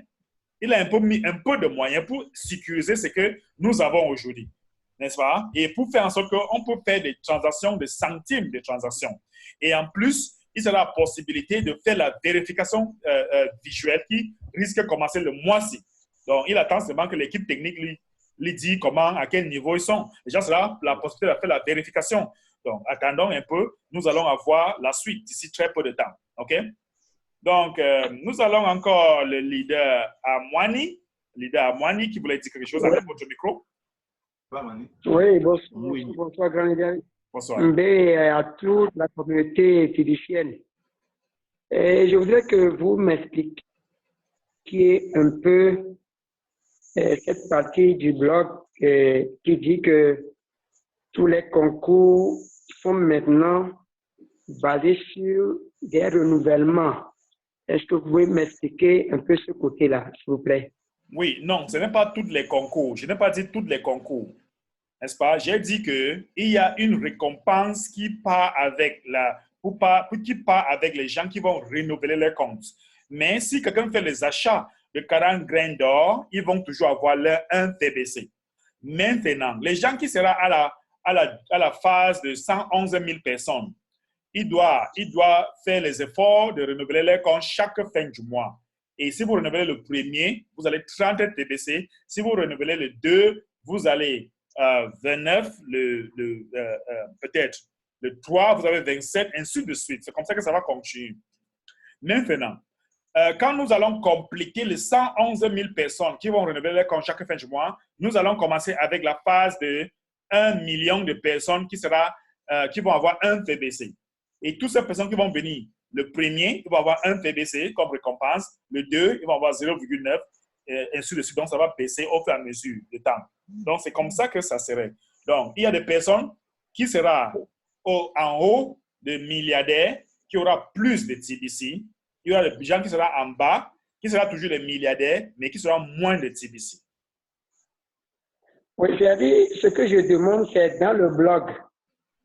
Speaker 1: Il a mis un peu de moyens pour sécuriser ce que nous avons aujourd'hui. N'est-ce pas? Et pour faire en sorte qu'on peut faire des transactions, des centimes de transactions. Et en plus, il a la possibilité de faire la vérification visuelle qui risque de commencer le mois-ci. Donc, il attend seulement que l'équipe technique lui dit comment, à quel niveau ils sont. Déjà, cela la possibilité de faire la vérification. Donc, attendons un peu. Nous allons avoir la suite d'ici très peu de temps. OK? Donc, nous allons encore le leader Amwani. Leader Amwani qui voulait dire quelque chose avec votre micro.
Speaker 7: Oui, bonsoir, grand leader.
Speaker 1: Bonsoir.
Speaker 7: À toute la communauté philippienne. Et je voudrais que vous m'expliquiez un peu cette partie du blog qui dit que tous les concours sont maintenant basés sur des renouvellements. Est-ce que vous pouvez m'expliquer un peu ce côté-là, s'il vous plaît?
Speaker 1: Oui, non, ce n'est pas tous les concours. Je n'ai pas dit tous les concours. N'est-ce pas? J'ai dit qu'il y a une récompense qui part avec les gens qui vont renouveler leur compte. Mais si quelqu'un fait les achats de 40 grains d'or, ils vont toujours avoir leur 1 TBC. Maintenant, les gens qui seront à la phase de 111 000 personnes, ils doivent faire les efforts de renouveler leur compte chaque fin du mois. Et si vous renouvelez le premier, vous allez 30 TBC. Si vous renouvelez le 2, vous allez 29, peut-être le 3, vous avez 27, ainsi de suite. C'est comme ça que ça va continuer. Maintenant, quand nous allons compléter les 111 000 personnes qui vont renouveler leur compte chaque fin du mois, nous allons commencer avec la phase de 1 million de personnes qui vont avoir un TBC. Et toutes ces personnes qui vont venir, le premier, ils vont avoir un TBC comme récompense. Le 2, ils vont avoir 0,9, et ainsi de suite. Donc, ça va baisser au fur et à mesure du temps. Donc, c'est comme ça que ça serait. Donc, il y a des personnes qui seront en haut de milliardaires, qui auront plus de TBC. Il y aura des gens qui seront en bas, qui seront toujours des milliardaires, mais qui seront moins de TBC.
Speaker 7: Oui, j'ai dit, ce que je demande, c'est dans le blog.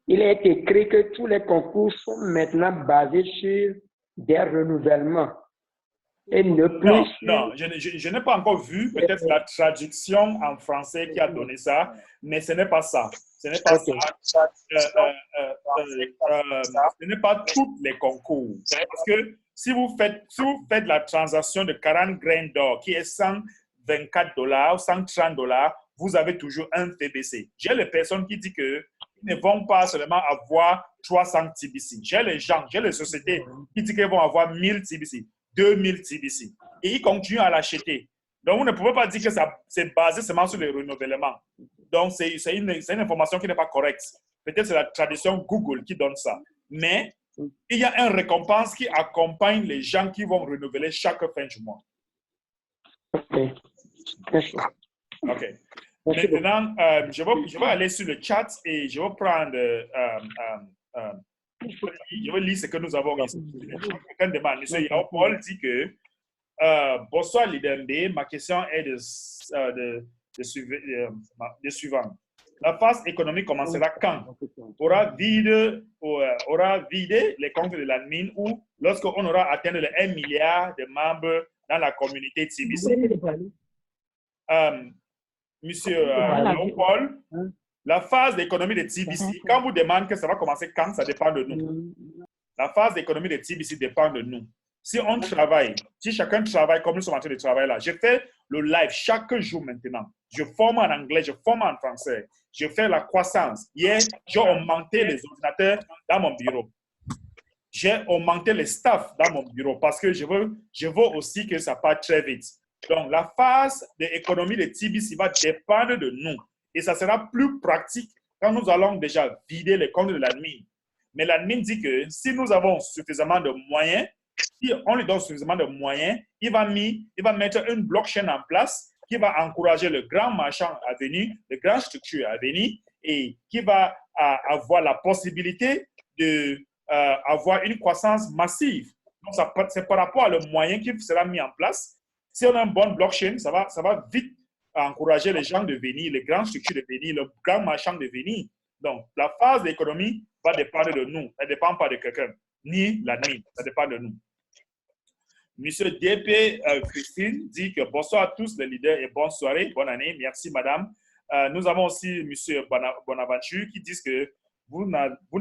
Speaker 7: Il est écrit que tous les concours sont maintenant basés sur des renouvellements. Et ne plus
Speaker 1: non, je n'ai pas encore vu peut-être la traduction en français qui a donné ça, mais ce n'est pas ça. Ce n'est pas ça. Ce n'est pas tous les concours. Parce que si vous faites la transaction de 40 grains d'or qui est $124, $130, vous avez toujours un TBC. J'ai les personnes qui disent qu'ils ne vont pas seulement avoir 300 TBC. J'ai les sociétés qui disent qu'ils vont avoir 1000 TBC, 2000 TBC. Et ils continuent à l'acheter. Donc, vous ne pouvez pas dire que c'est basé seulement sur les renouvellements. Donc, c'est une information qui n'est pas correcte. Peut-être c'est la tradition Google qui donne ça. Mais il y a une récompense qui accompagne les gens qui vont renouveler chaque fin du mois.
Speaker 7: OK. Merci.
Speaker 1: OK. Maintenant, je vais aller sur le chat et je vais prendre... je vais lire ce que nous avons ici. Quelqu'un demande, M. Yao Paul dit que bonsoir Lidembe, ma question est de suivante. La phase économique commencera quand? Aura vidé les comptes de l'admin ou lorsqu'on aura atteint les 1 milliard de membres dans la communauté TBC? Monsieur Paul, la phase d'économie de TBC, quand vous demandez que ça va commencer quand, ça dépend de nous. La phase d'économie de TBC dépend de nous. Si on travaille, si chacun travaille comme nous sommes en train de travailler là, je fais le live chaque jour maintenant. Je forme en anglais, je forme en français. Je fais la croissance. Hier, j'ai augmenté les ordinateurs dans mon bureau. J'ai augmenté les staffs dans mon bureau parce que je veux aussi que ça parte très vite. Donc, la phase d'économie de TBC va dépendre de nous. Et ça sera plus pratique quand nous allons déjà vider les comptes de l'admin. Mais l'admin dit que si nous avons suffisamment de moyens, si on lui donne suffisamment de moyens, il va mettre une blockchain en place qui va encourager le grand marchand à venir, les grandes structures à venir et qui va avoir la possibilité d'avoir une croissance massive. Donc, c'est par rapport à le moyen qui sera mis en place. Si on a une bonne blockchain, ça va vite encourager les gens de venir, les grandes structures de venir, le grand marchand de venir. Donc, la phase d'économie va dépendre de nous. Elle ne dépend pas de quelqu'un, ni l'admin. Ça dépend de nous. Monsieur DP Christine dit que bonsoir à tous les leaders et bonne soirée, bonne année. Merci, madame. Nous avons aussi monsieur Bonaventure qui dit que vous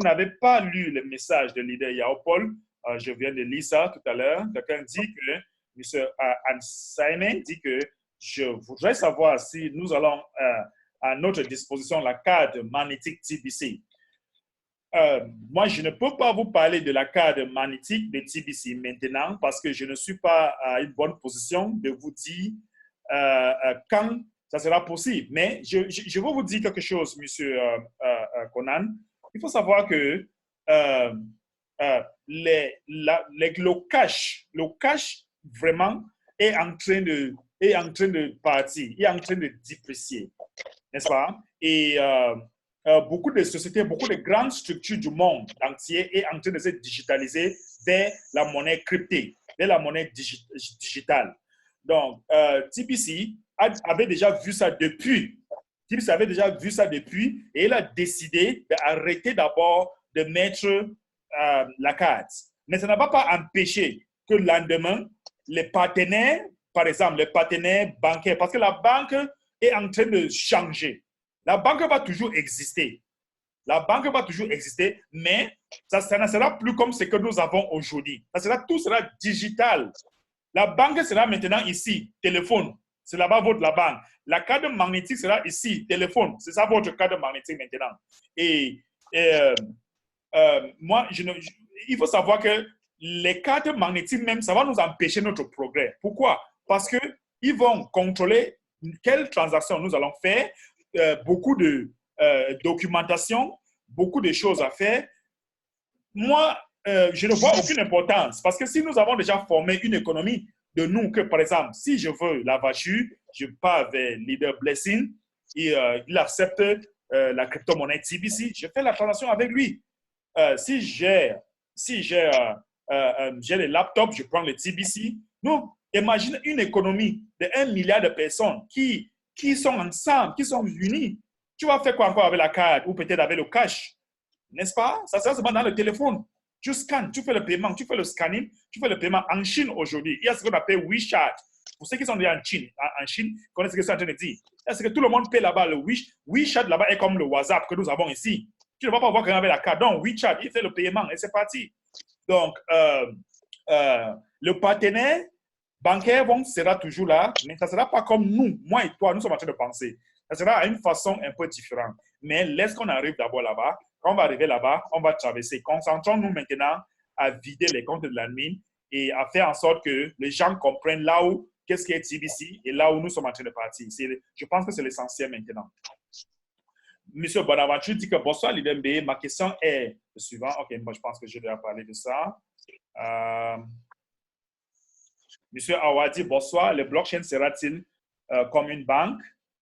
Speaker 1: n'avez pas lu le message de leader Yao Paul. Je viens de lire ça tout à l'heure. Quelqu'un dit que monsieur Anne-Simon dit que je voudrais savoir si nous allons à notre disposition la carte magnétique TBC. Moi, je ne peux pas vous parler de la carte magnétique de TBC maintenant parce que je ne suis pas à une bonne position de vous dire quand ça sera possible. Mais je veux vous dire quelque chose, monsieur Conan. Il faut savoir que le cash vraiment est en train de partir, est en train de déprécier, n'est-ce pas? Et beaucoup de sociétés, beaucoup de grandes structures du monde entier est en train de se digitaliser vers la monnaie cryptée, vers la monnaie digitale. Donc, TBC avait déjà vu ça depuis. TBC avait déjà vu ça depuis et il a décidé d'arrêter d'abord de mettre la carte. Mais ça ne va pas empêcher que le lendemain, les partenaires, par exemple, les partenaires bancaires, parce que la banque est en train de changer. La banque va toujours exister. La banque va toujours exister, mais ça ne sera plus comme ce que nous avons aujourd'hui. Tout sera digital. La banque sera maintenant ici, téléphone. C'est là-bas la banque. La carte magnétique sera ici, téléphone. C'est ça votre carte magnétique maintenant. Et moi, il faut savoir que les cartes magnétiques même, ça va nous empêcher notre progrès. Pourquoi? Parce qu'ils vont contrôler quelles transactions nous allons faire, beaucoup de documentation, beaucoup de choses à faire. Moi, je ne vois aucune importance parce que si nous avons déjà formé une économie de nous, que par exemple, si je veux la voiture, je pars vers Leader Blessing et il accepte la crypto-monnaie TBC, je fais la transaction avec lui. Si j'ai les laptops, je prends le TBC. Nous, imagine une économie de 1 milliard de personnes qui sont ensemble, qui sont unis. Tu vas faire quoi encore avec la carte ou peut-être avec le cash? N'est-ce pas? Ça sera seulement dans le téléphone. Tu scannes, tu fais le paiement, tu fais le scanning, tu fais le paiement en Chine aujourd'hui. Il y a ce qu'on appelle WeChat. Pour ceux qui sont déjà en Chine, connaissent ce que je suis en train de dire. Est-ce que tout le monde paie là-bas le WeChat là-bas est comme le WhatsApp que nous avons ici. Tu ne vas pas voir quelqu'un avec la carte. Donc, WeChat, il fait le paiement et c'est parti. Donc, le partenaire bancaire sera toujours là, mais ça ne sera pas comme nous, moi et toi, nous sommes en train de penser. Ça sera à une façon un peu différente. Mais laisse qu'on arrive d'abord là-bas. Quand on va arriver là-bas, on va traverser. Concentrons-nous maintenant à vider les comptes de l'admin et à faire en sorte que les gens comprennent là où, qu'est-ce qui est TBC et là où nous sommes en train de partir. Je pense que c'est l'essentiel maintenant. Monsieur Bonaventure dit que bonsoir, l'IDMB. Ma question est le suivant. OK, moi, je pense que je dois parler de ça. Monsieur Awa dit bonsoir. Le blockchain sera-t-il comme une banque?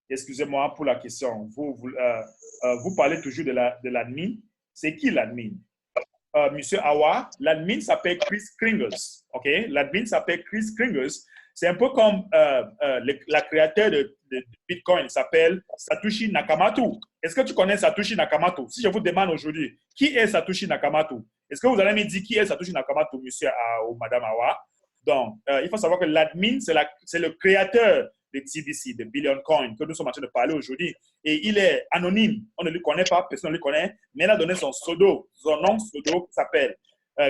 Speaker 1: Excusez-moi pour la question. Vous parlez toujours de l'admin. C'est qui l'admin? Monsieur Awa, l'admin s'appelle Chris Kringles. OK? L'admin s'appelle Chris Kringles. C'est un peu comme la créateur de Bitcoin s'appelle Satoshi Nakamoto. Est-ce que tu connais Satoshi Nakamoto? Si je vous demande aujourd'hui, qui est Satoshi Nakamoto? Est-ce que vous allez me dire qui est Satoshi Nakamoto, monsieur ou madame Awa? Donc, il faut savoir que l'admin, c'est le créateur de TBC, de Billion Coin, que nous sommes en train de parler aujourd'hui. Et il est anonyme. On ne le connaît pas, personne ne le connaît, mais il a donné son pseudo, son nom pseudo qui s'appelle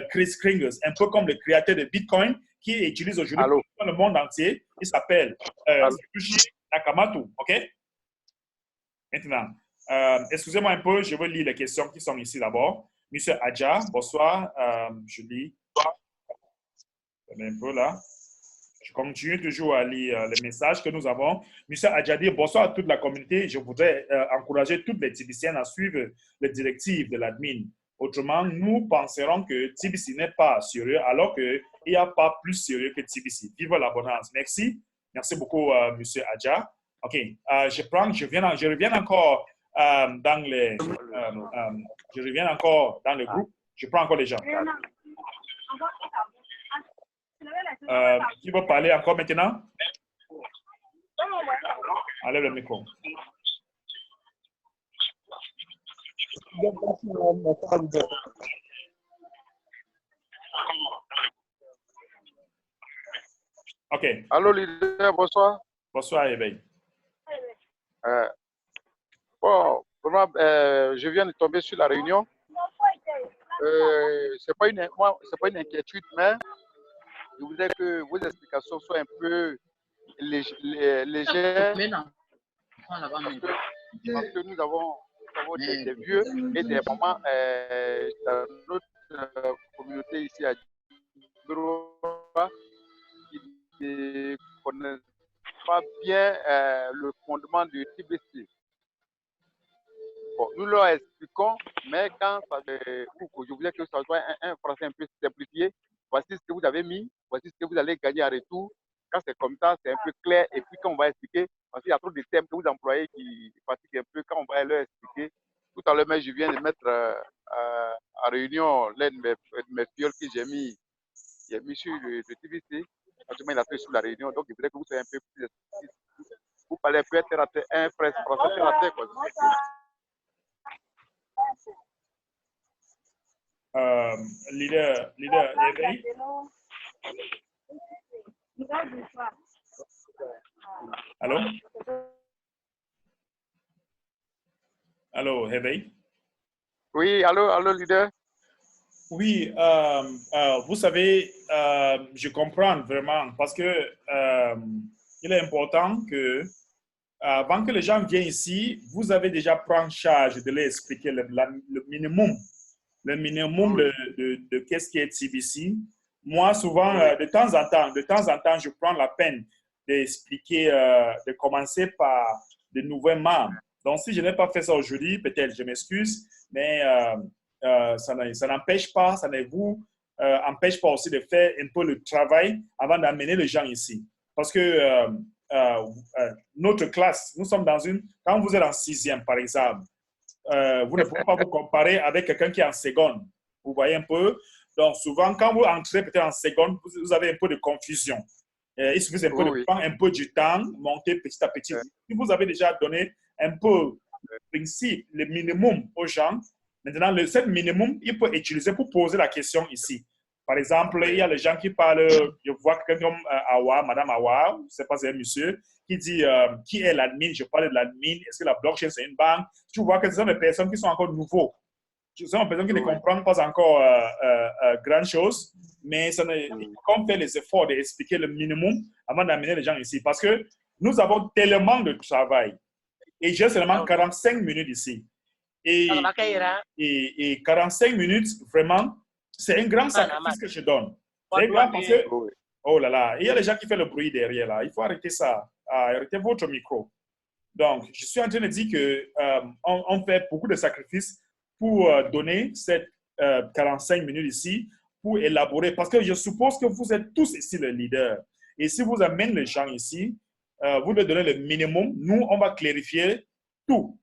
Speaker 1: Chris Kringles, un peu comme le créateur de Bitcoin qui utilise aujourd'hui dans le monde entier. Il s'appelle Satoshi Nakamoto. OK? Maintenant, excusez-moi un peu, je vais lire les questions qui sont ici d'abord. Monsieur Adja, bonsoir. Je lis un peu là. Je continue toujours à lire les messages que nous avons. Monsieur Adjadi, bonsoir à toute la communauté. Je voudrais encourager toutes les TBCiennes à suivre les directives de l'admin. Autrement, nous penserons que TBC n'est pas sérieux alors qu'il n'y a pas plus sérieux que TBC. Vive l'abondance. Merci. Merci beaucoup, monsieur Adja. OK. Je reviens encore dans le groupe. Je prends encore les gens. Qui va parler encore maintenant? Enlève le micro. OK.
Speaker 8: Allô, leader, bonsoir.
Speaker 1: Bonsoir, Éveil.
Speaker 8: Bon, vraiment, je viens de tomber sur la réunion. C'est pas une inquiétude, mais je voudrais que vos explications soient un peu légères. Parce que nous avons des vieux et des mamans dans notre communauté ici à Djibouti qui ne connaissent pas bien le fondement du TBC. Bon, nous leur expliquons, mais quand je voulais que ça soit un français un peu simplifié, voici ce que vous avez mis, voici ce que vous allez gagner en retour. Quand c'est comme ça, c'est un peu clair. Et puis quand on va expliquer, parce qu'il y a trop de thèmes que vous employez qui fatiguent un peu, quand on va leur expliquer, tout à l'heure, mais je viens de mettre en réunion l'un de mes fioles que j'ai mis sur le TVC. Actuellement, il a fait sur la réunion, donc je voudrais que vous soyez un peu plus explicite. Vous parlez peut-être un presse français terre à terre, quoi.
Speaker 1: Leader, éveil. Allô? Allô, éveil?
Speaker 8: Oui, allô, leader?
Speaker 1: Oui, vous savez, je comprends vraiment parce que il est important que avant que les gens viennent ici, vous avez déjà pris en charge de leur expliquer le minimum de qu'est-ce qui est TBC. Moi, souvent, de temps en temps, je prends la peine d'expliquer, de commencer par de nouveaux membres. Donc, si je n'ai pas fait ça aujourd'hui, peut-être je m'excuse, mais ça n'empêche pas, ça ne vous empêche pas aussi de faire un peu le travail avant d'amener les gens ici. Parce que notre classe, nous sommes dans une... Quand vous êtes en 6e, par exemple, vous ne pouvez pas vous comparer avec quelqu'un qui est en seconde. Vous voyez un peu? Donc, souvent, quand vous entrez peut-être en seconde, vous avez un peu de confusion. Il suffit un peu de prendre un peu du temps, monter petit à petit. Si vous avez déjà donné un peu le principe, le minimum aux gens, maintenant, ce minimum, il peut utiliser pour poser la question ici. Par exemple, il y a les gens qui parlent, je vois quelqu'un comme Awa, Madame Awa, je ne sais pas si c'est un monsieur, qui dit qui est l'admin, je parle de l'admin, est-ce que la blockchain c'est une banque? Tu vois que ce sont des personnes qui sont encore nouveaux. Ce sont des personnes qui ne comprennent pas encore grand chose, mais ils vont faire les efforts d'expliquer le minimum avant d'amener les gens ici. Parce que nous avons tellement de travail et j'ai seulement 45 minutes ici. Et 45 minutes, vraiment, c'est un grand sacrifice que je donne. C'est grand parce que, oh là là, il y a des gens qui font le bruit derrière là. Il faut arrêter ça. Arrêtez votre micro. Donc, je suis en train de dire qu'on fait beaucoup de sacrifices pour donner ces 45 minutes ici, pour élaborer. Parce que je suppose que vous êtes tous ici les leaders. Et si vous amenez les gens ici, vous devez donner le minimum. Nous, on va clarifier tout.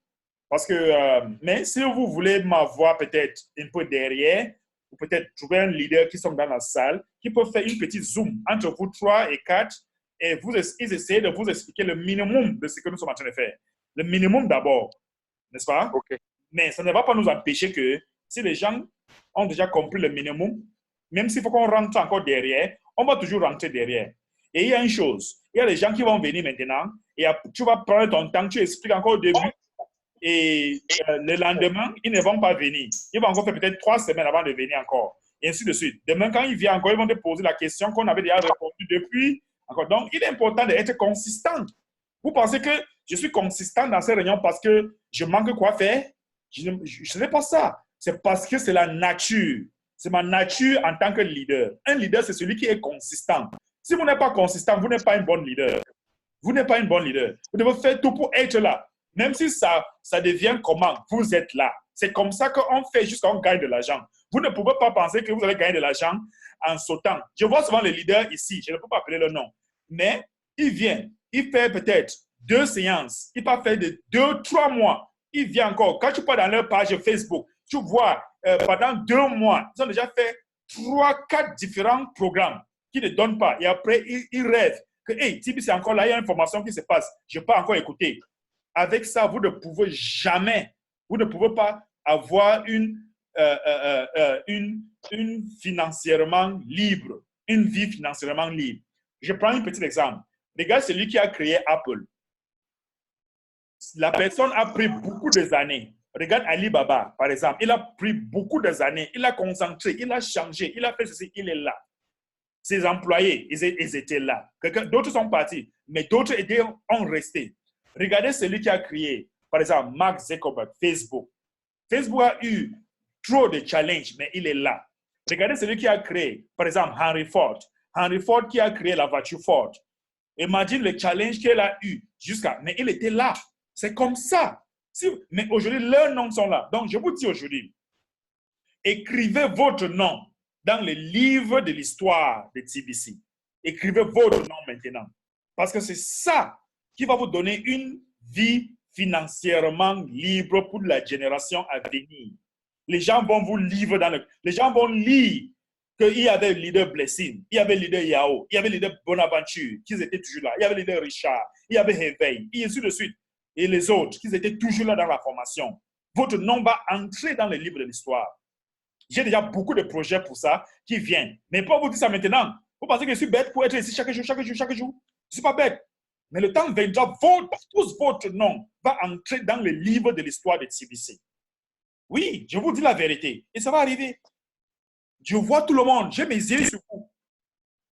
Speaker 1: Parce que, mais si vous voulez m'avoir peut-être un peu derrière, ou peut-être trouver un leader qui sont dans la salle, qui peut faire une petite zoom entre vous 3 et 4, et ils essaient de vous expliquer le minimum de ce que nous sommes en train de faire. Le minimum d'abord, n'est-ce pas?
Speaker 8: Okay.
Speaker 1: Mais ça ne va pas nous empêcher que si les gens ont déjà compris le minimum, même s'il faut qu'on rentre encore derrière, on va toujours rentrer derrière. Et il y a une chose, il y a les gens qui vont venir maintenant, et tu vas prendre ton temps, tu expliques encore au début, et le lendemain, ils ne vont pas venir. Ils vont encore faire peut-être 3 semaines avant de venir encore. Et ainsi de suite. Demain, quand ils viennent encore, ils vont te poser la question qu'on avait déjà répondu depuis. Encore. Donc, il est important d'être consistant. Vous pensez que je suis consistant dans ces réunions parce que je manque quoi faire? Je ne sais pas ça. C'est parce que c'est la nature. C'est ma nature en tant que leader. Un leader, c'est celui qui est consistant. Si vous n'êtes pas consistant, vous n'êtes pas un bon leader. Vous n'êtes pas un bon leader. Vous devez faire tout pour être là. Même si ça devient comment, vous êtes là. C'est comme ça qu'on fait jusqu'à on gagne de l'argent. Vous ne pouvez pas penser que vous allez gagner de l'argent en sautant. Je vois souvent les leaders ici, je ne peux pas appeler le nom, mais il vient, il fait peut-être 2 séances, il peut faire de 2-3 mois, il vient encore. Quand tu pars dans leur page Facebook, tu vois, pendant 2 mois, ils ont déjà fait 3-4 différents programmes qui ne donnent pas. Et après, ils rêvent que, hey, Tibi, c'est encore là, il y a une formation qui se passe, je peux encore écouter. Avec ça, vous ne pouvez jamais, vous ne pouvez pas avoir une financièrement libre, une vie financièrement libre. Je prends un petit exemple. Regarde celui qui a créé Apple. La personne a pris beaucoup d'années. Regarde Alibaba, par exemple. Il a pris beaucoup d'années. Il a concentré, il a changé, il a fait ceci, il est là. Ses employés, ils étaient là. D'autres sont partis, mais d'autres ont resté. Regardez celui qui a créé, par exemple, Mark Zuckerberg, Facebook. Facebook a eu trop de challenges, mais il est là. Regardez celui qui a créé, par exemple, Henry Ford. Henry Ford qui a créé la voiture Ford. Imagine le challenge qu'il a eu jusqu'à... Mais il était là. C'est comme ça. Mais aujourd'hui, leurs noms sont là. Donc, je vous dis aujourd'hui, écrivez votre nom dans les livres de l'histoire de TBC. Écrivez votre nom maintenant. Parce que c'est ça qui va vous donner une vie financièrement libre pour la génération à venir. Les gens vont vous lire les gens vont lire qu'il y avait le leader Blessing, il y avait le leader Yao, il y avait le leader Bonaventure, qui étaient toujours là, il y avait le leader Richard, il y avait Réveil, et ainsi de suite. Et les autres, qui étaient toujours là dans la formation. Votre nom va entrer dans les livres de l'histoire. J'ai déjà beaucoup de projets pour ça qui viennent. Mais pour vous dire ça maintenant, vous pensez que je suis bête pour être ici chaque jour? Je ne suis pas bête. Mais le temps viendra, tous votre nom va entrer dans les livres de l'histoire de TBC. Oui, je vous dis la vérité. Et ça va arriver. Je vois tout le monde. J'ai mes yeux sur vous.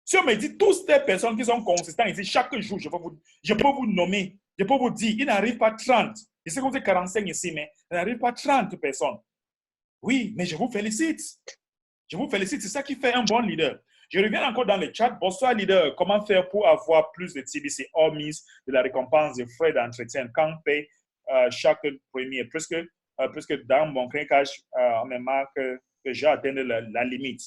Speaker 1: Si on me dit tous les personnes qui sont consistantes ici, chaque jour, je peux vous nommer. Je peux vous dire, il n'arrive pas 30. Je sais que vous êtes 45 ici, mais il n'arrive pas 30 personnes. Oui, mais je vous félicite. Je vous félicite. C'est ça qui fait un bon leader. Je reviens encore dans le chat. Bonsoir, leader. Comment faire pour avoir plus de TBC hormis de la récompense des frais d'entretien? Quand on paye chaque premier? Presque dans mon craquage, on me marque que j'ai atteint la limite.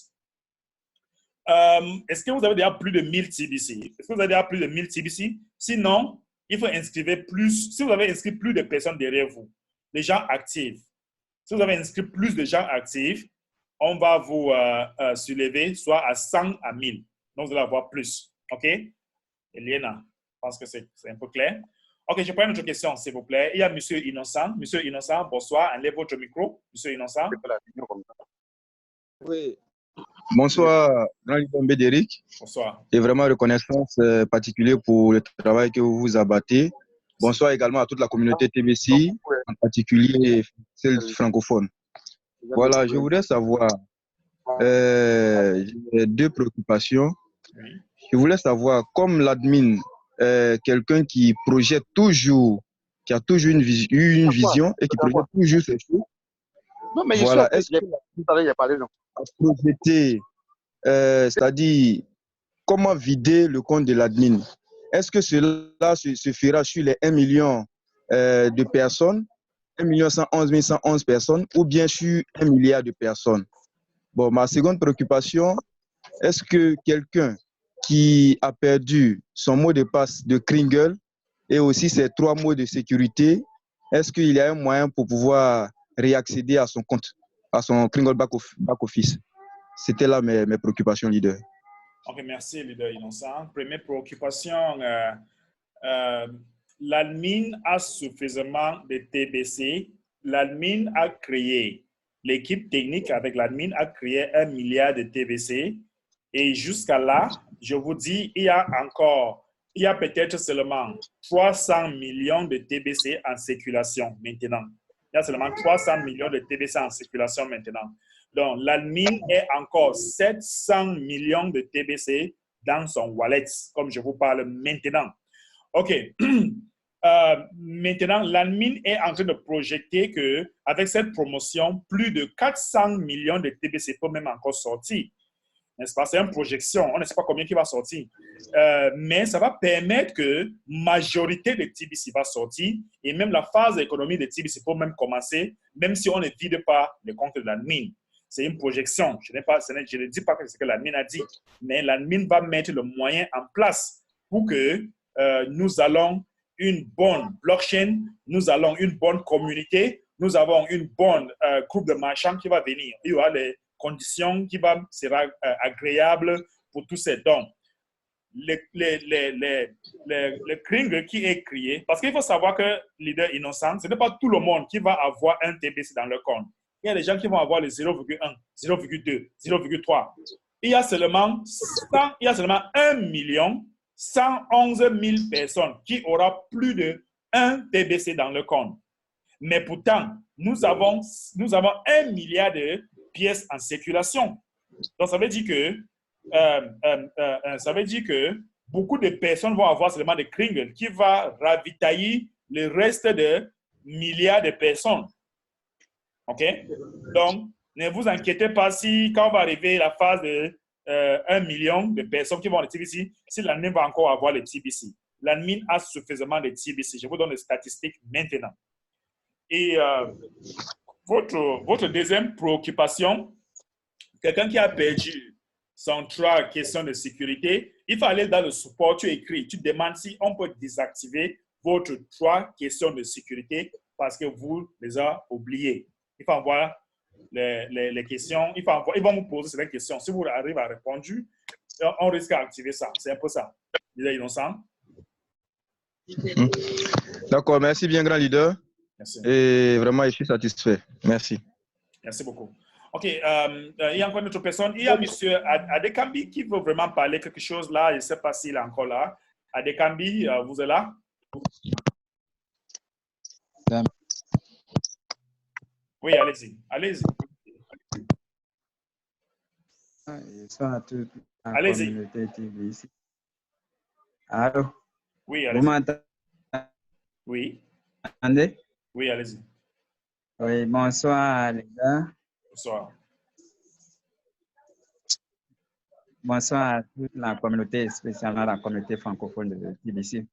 Speaker 1: Est-ce que vous avez déjà plus de 1000 TBC? Est-ce que vous avez déjà plus de 1000 TBC? Sinon, il faut inscrire plus. Si vous avez inscrit plus de personnes derrière vous, les gens actifs. Si vous avez inscrit plus de gens actifs, on va vous soulever soit à 100 à 1000. Donc, vous allez avoir plus. OK? Eliana, je pense que c'est un peu clair. OK, je prends une autre question, s'il vous plaît. Il y a M. Innocent. M. Innocent, bonsoir. Enlève votre micro. M. Innocent.
Speaker 9: Oui. Bonsoir, grand leader Bédéric.
Speaker 1: Bonsoir.
Speaker 9: Et vraiment reconnaissance particulière pour le travail que vous abattez. Bonsoir également à toute la communauté TBC, en particulier celle francophone. Voilà, je voudrais savoir, j'ai deux préoccupations. Je voulais savoir, comme l'admin, quelqu'un qui projette toujours, qui a toujours une vision et qui projette toujours ses choses.
Speaker 8: Non, mais
Speaker 9: voilà, est-ce que projeter, c'est-à-dire comment vider le compte de l'admin? Est-ce que cela se fera sur les 1 million de personnes, 1 111 111 personnes, ou bien sur 1 milliard de personnes? Bon, ma seconde préoccupation, est-ce que quelqu'un qui a perdu son mot de passe de Kringle et aussi ses 3 mots de sécurité, est-ce qu'il y a un moyen pour pouvoir réaccéder à son compte, à son Kringle back office? C'était là mes préoccupations, leader.
Speaker 1: Ok, merci, leader Innocent. Première préoccupation, l'admin a suffisamment de TBC. L'admin a créé, l'équipe technique avec l'admin a créé 1 milliard de TBC. Et jusqu'à là, je vous dis, il y a peut-être seulement 300 millions de TBC en circulation maintenant. Il y a seulement 300 millions de TBC en circulation maintenant. Donc, l'admin est encore 700 millions de TBC dans son wallet, comme je vous parle maintenant. OK. Maintenant, l'admin est en train de projeter qu'avec cette promotion, plus de 400 millions de TBC peuvent même encore sortir. N'est-ce pas? C'est une projection. On ne sait pas combien qui va sortir. Mais ça va permettre que la majorité de TBC va sortir et même la phase économique de TBC peut même commencer, même si on ne vide pas le compte de l'admin. C'est une projection. Je ne dis pas que c'est ce que l'admin a dit, mais l'admin va mettre le moyen en place pour que nous allons une bonne blockchain, nous allons une bonne communauté, nous avons une bonne groupe de marchands qui va venir. Il y aura les conditions qui sera agréable pour tous ces dons. Le Kringle qui est créé, parce qu'il faut savoir que leader innocent, ce n'est pas tout le monde qui va avoir un TBC dans leur compte. Il y a des gens qui vont avoir les 0,1, 0,2, 0,3. Il y a seulement 1 111 000 personnes qui auront plus de 1 TBC dans leur compte. Mais pourtant, nous avons 1 milliard de pièces en circulation. Donc, ça veut dire que beaucoup de personnes vont avoir seulement des Kringle qui va ravitailler le reste de milliards de personnes. OK? Donc, ne vous inquiétez pas si, quand on va arriver à la phase de 1 million de personnes qui vont avoir le TBC, si l'admin va encore avoir le TBC. L'admin a suffisamment de TBC. Je vous donne les statistiques maintenant. Et votre deuxième préoccupation, quelqu'un qui a perdu son track, question de sécurité, il faut aller dans le support, tu écris, tu demandes si on peut désactiver votre 3 questions de sécurité parce que vous les avez oubliées. Il faut envoyer les questions. Ils vont vous poser certaines questions. Si vous arrivez à répondre, on risque d'activer ça. C'est un peu ça. Leader Innocent.
Speaker 9: D'accord, merci bien, grand leader.
Speaker 1: Merci.
Speaker 9: Et vraiment, je suis satisfait. Merci.
Speaker 1: Merci beaucoup. OK. Il y a encore une autre personne. Il y a M. Adekambi qui veut vraiment parler quelque chose là. Je ne sais pas s'il est encore là. Adekambi, vous êtes là? Oui, allez-y. Allez-y.
Speaker 10: Bonsoir à toute la
Speaker 1: Allez-y.
Speaker 10: communauté TV ici. Allô?
Speaker 1: Oui,
Speaker 10: Vous
Speaker 1: allez-y.
Speaker 10: m'entendez?
Speaker 1: Oui. Oui, allez-y.
Speaker 10: Oui, bonsoir les gars.
Speaker 1: Bonsoir.
Speaker 10: Bonsoir à toute la communauté, spécialement la communauté francophone de TBC.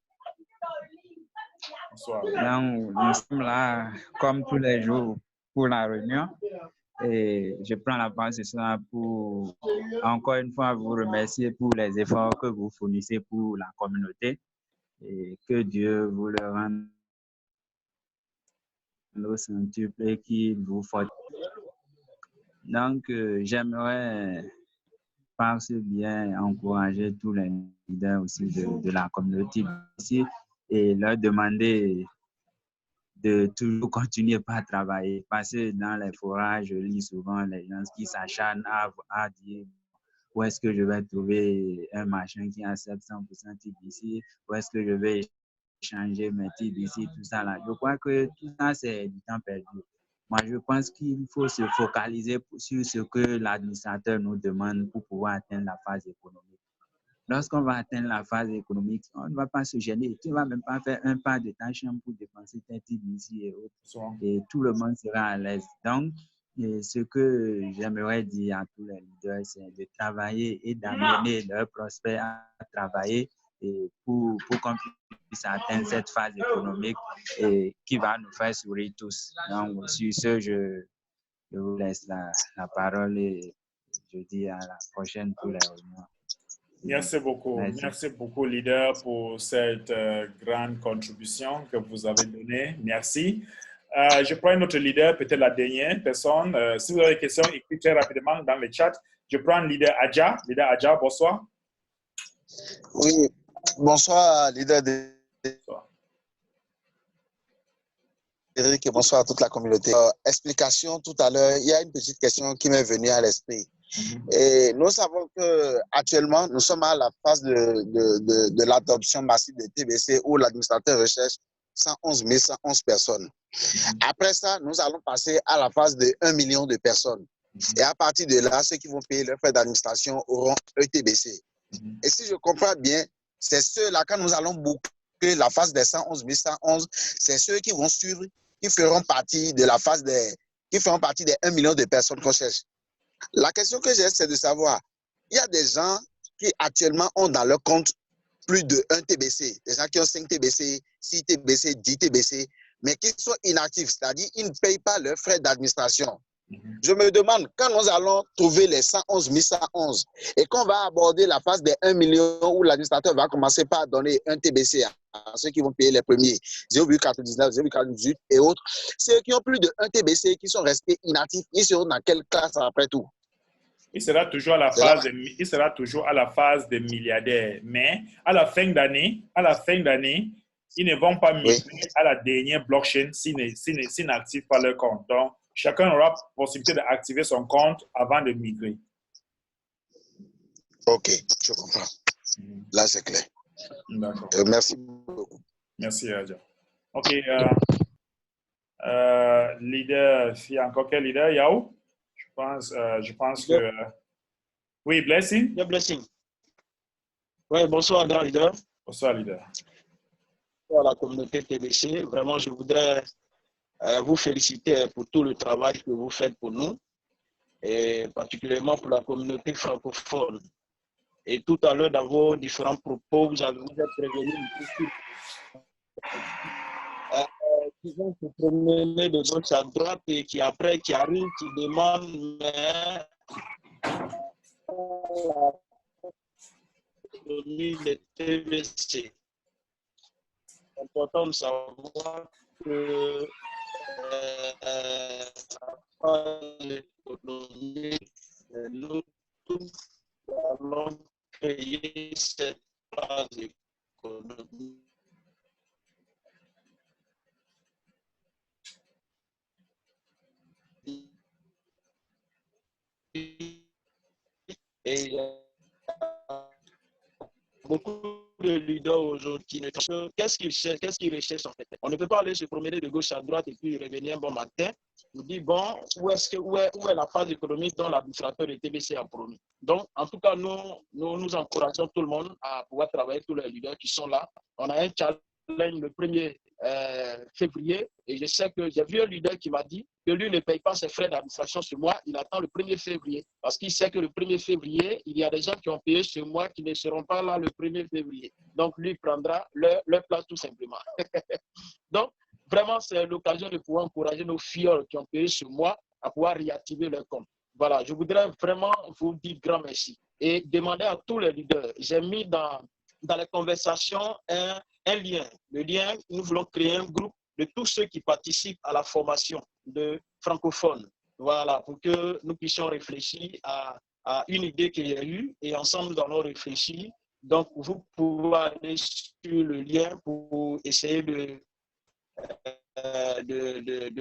Speaker 1: Bonsoir.
Speaker 10: Donc, nous sommes là, comme tous les jours, pour la réunion. Et je prends la parole ce soir pour, encore une fois, vous remercier pour les efforts que vous fournissez pour la communauté. Et que Dieu vous le rende au centuple et qu'il vous fortifie. Donc, j'aimerais par ce bien encourager tous les leaders aussi de la communauté ici et leur demander de toujours continuer par travailler. Parce que dans les forages, je lis souvent les gens qui s'acharnent à dire où est-ce que je vais trouver un machin qui accepte 100% TBC, où est-ce que je vais changer mes TBC, tout ça là. Je crois que tout ça, c'est du temps perdu. Moi, je pense qu'il faut se focaliser sur ce que l'administrateur nous demande pour pouvoir atteindre la phase économique. Lorsqu'on va atteindre la phase économique, on ne va pas se gêner. Tu ne vas même pas faire un pas de ta chambre pour dépenser tes TBC et autres. Et tout le monde sera à l'aise. Donc, ce que j'aimerais dire à tous les leaders, c'est de travailler et d'amener leurs prospects à travailler et pour qu'on puisse atteindre cette phase économique et qui va nous faire sourire tous. Donc, sur ce, je vous laisse la parole et je dis à la prochaine pour les réunions.
Speaker 1: Merci beaucoup. Merci beaucoup, leader, pour cette grande contribution que vous avez donnée. Merci. Je prends un autre leader, peut-être la dernière personne. Si vous avez des questions, écrivez très rapidement dans le chat. Je prends le leader Adja. Leader Adja, bonsoir.
Speaker 11: Oui, bonsoir, leader de...
Speaker 1: Bonsoir.
Speaker 11: Eric, et bonsoir à toute la communauté. Explication tout à l'heure, il y a une petite question qui m'est venue à l'esprit. Et nous savons qu'actuellement, nous sommes à la phase de l'adoption massive de TBC où l'administrateur recherche 111 111 personnes. Après ça, nous allons passer à la phase de 1 million de personnes. Et à partir de là, ceux qui vont payer leurs frais d'administration auront ETBC. Et si je comprends bien, c'est ceux-là, quand nous allons boucler la phase des 111 111, c'est ceux qui vont suivre, qui feront partie de la phase qui feront partie des 1 million de personnes qu'on cherche. La question que j'ai, c'est de savoir, il y a des gens qui actuellement ont dans leur compte plus de 1 TBC, des gens qui ont 5 TBC, 6 TBC, 10 TBC, mais qui sont inactifs, c'est-à-dire qu'ils ne payent pas leurs frais d'administration. Je me demande, quand nous allons trouver les 111 111 et qu'on va aborder la phase des 1 million où l'administrateur va commencer par donner un TBC à ceux qui vont payer les premiers, 0,99, 0,48 et autres, ceux qui ont plus de 1 TBC qui sont restés inactifs, ils seront dans quelle classe après tout?
Speaker 1: Il sera toujours à la phase des milliardaires, mais à la fin d'année, ils ne vont pas migrer à la dernière blockchain s'ils n'activent pas leur compte. Donc, chacun aura la possibilité d'activer son compte avant de migrer.
Speaker 11: Ok, je comprends. Là, c'est clair.
Speaker 1: D'accord.
Speaker 11: Merci beaucoup.
Speaker 1: Merci, Adja. Ok. Leader, il y a encore quel leader? Yao? Je pense que... Oui, Blessing?
Speaker 12: Yeah, Blessing. Oui, bonsoir, grand leader.
Speaker 1: Bonsoir, leader.
Speaker 12: Bonsoir à la communauté TBC. Vraiment, je voudrais vous féliciter pour tout le travail que vous faites pour nous, et particulièrement pour la communauté francophone. Et tout à l'heure, dans vos différents propos, vous êtes prévenu qui vont se promener de gauche à droite et qui après, qui arrivent, qui demandent les TBC. important de savoir que la phase économique, nous tous allons créer cette phase économique. Et il y a beaucoup de leaders aujourd'hui qui ne savent qu'est-ce qu'ils recherchent en fait. On ne peut pas aller se promener de gauche à droite et puis revenir un bon matin. On dit, bon, où est la phase économique dont l'administrateur de TBC a promis. Donc, en tout cas, nous encourageons tout le monde à pouvoir travailler, tous les leaders qui sont là. On a un challenge le 1er février et je sais que j'ai vu un leader qui m'a dit que lui ne paye pas ses frais d'administration ce mois, il attend le 1er février parce qu'il sait que le 1er février, il y a des gens qui ont payé ce mois qui ne seront pas là le 1er février. Donc, lui prendra leur place tout simplement. Donc, vraiment, c'est l'occasion de pouvoir encourager nos filles qui ont payé ce mois à pouvoir réactiver leur compte. Voilà, je voudrais vraiment vous dire grand merci et demander à tous les leaders. J'ai mis dans les conversations un lien. Le lien, nous voulons créer un groupe de tous ceux qui participent à la formation de francophones. Voilà, pour que nous puissions réfléchir à une idée qu'il y a eu et ensemble nous allons réfléchir. Donc, vous pouvez aller sur le lien pour essayer de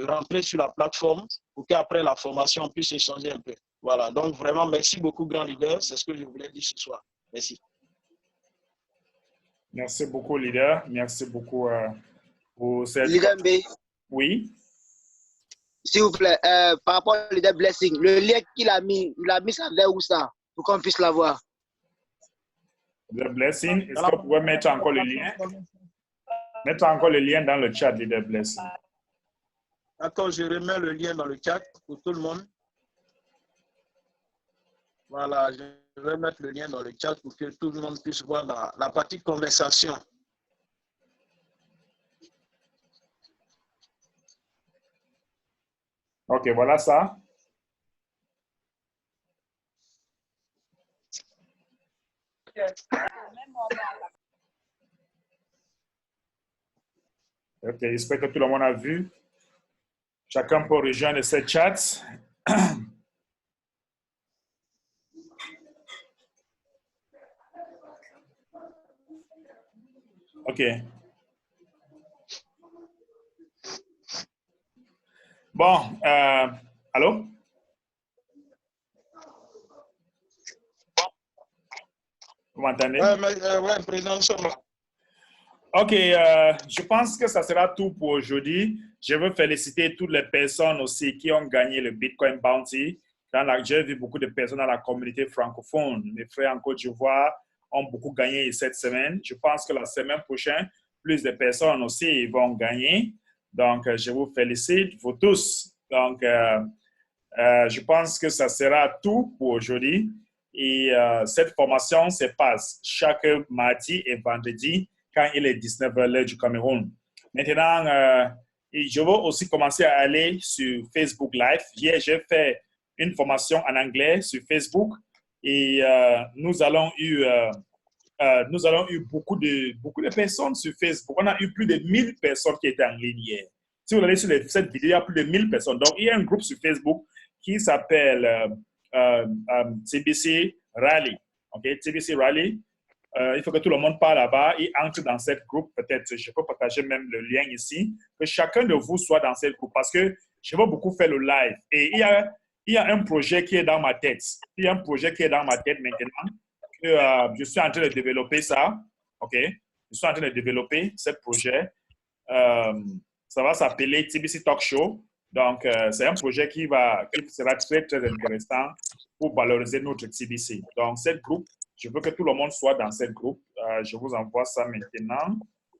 Speaker 12: rentrer sur la plateforme pour qu'après la formation, on puisse échanger un peu. Voilà, donc vraiment, merci beaucoup, grand leader. C'est ce que je voulais dire ce soir. Merci.
Speaker 1: Merci beaucoup, leader. Merci beaucoup pour cette...
Speaker 2: Leader B.
Speaker 1: Oui.
Speaker 2: S'il vous plaît, par rapport au leader Blessing, le lien qu'il a mis, il a mis ça vers où ça, pour qu'on puisse l'avoir?
Speaker 1: Le Blessing, est-ce que vous pouvez mettre encore le lien? Mettre encore le lien dans le chat, leader Blessing.
Speaker 12: D'accord, je remets le lien dans le chat pour tout le monde. Voilà, je vais mettre le lien dans le chat pour que tout le monde puisse voir la partie conversation.
Speaker 1: OK, voilà ça. OK, j'espère que tout le monde a vu. Chacun peut rejoindre ce chat. OK. Bon, allô? Vous m'entendez?
Speaker 12: Oui, président Soma.
Speaker 1: OK, je pense que ça sera tout pour aujourd'hui. Je veux féliciter toutes les personnes aussi qui ont gagné le Bitcoin Bounty. J'ai vu beaucoup de personnes dans la communauté francophone. Mes frères en Côte d'Ivoire ont beaucoup gagné cette semaine. Je pense que la semaine prochaine, plus de personnes aussi vont gagner. Donc, je vous félicite, vous tous. Donc, je pense que ça sera tout pour aujourd'hui. Et cette formation se passe chaque mardi et vendredi quand il est 19h l'heure du Cameroun. Maintenant, je vais aussi commencer à aller sur Facebook Live. Hier, j'ai fait une formation en anglais sur Facebook et nous avons eu beaucoup de personnes sur Facebook. On a eu plus de 1000 personnes qui étaient en ligne hier. Si vous allez sur cette vidéo, il y a plus de 1000 personnes. Donc, il y a un groupe sur Facebook qui s'appelle TBC Rally. Okay? TBC Rally. Il faut que tout le monde parle là-bas et entre dans cette groupe. Peut-être, je peux partager même le lien ici. Que chacun de vous soit dans cette groupe parce que je vais beaucoup faire le live. Et il y a un projet qui est dans ma tête. Il y a un projet qui est dans ma tête maintenant. Je suis en train de développer ça. OK? Je suis en train de développer ce projet. Ça va s'appeler TBC Talk Show. Donc, c'est un projet qui sera très, très intéressant pour valoriser notre TBC. Donc, cette groupe, je veux que tout le monde soit dans cette groupe. Je vous envoie ça maintenant,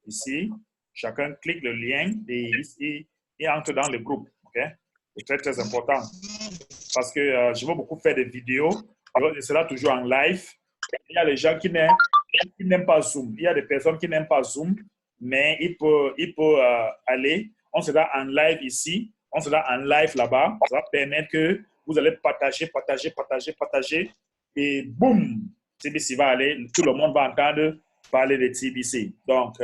Speaker 1: ici. Chacun clique le lien et entre dans le groupe. OK? C'est très, très important. Parce que je veux beaucoup faire des vidéos. Alors, ce sera toujours en live. Il y a des gens qui n'aiment pas Zoom. Il y a des personnes qui n'aiment pas Zoom, mais il peut aller. On sera en live ici. On sera en live là-bas. Ça va permettre que vous allez partager. Et boum, TBC va aller. Tout le monde va entendre parler de TBC. Donc,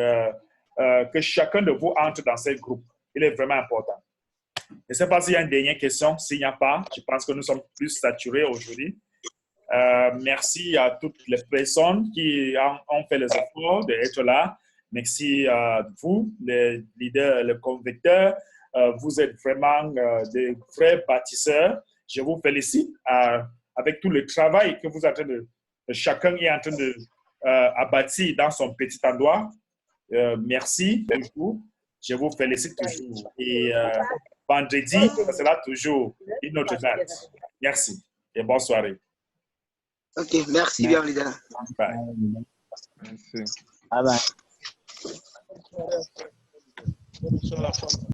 Speaker 1: que chacun de vous entre dans ces groupes. Il est vraiment important. Je ne sais pas s'il y a une dernière question. S'il n'y a pas, je pense que nous sommes plus saturés aujourd'hui. Merci à toutes les personnes qui ont fait les efforts d'être là. Merci à vous, les leaders, les convicteurs. Vous êtes vraiment des vrais bâtisseurs. Je vous félicite avec tout le travail que vous êtes en train de... Chacun est en train de bâtir dans son petit endroit. Merci toujours. Je vous félicite toujours. Et vendredi, ça sera toujours une autre date. Merci et bonne soirée.
Speaker 2: Ok, merci bien, leader.
Speaker 1: Bye.
Speaker 9: Merci.
Speaker 10: Bye bye.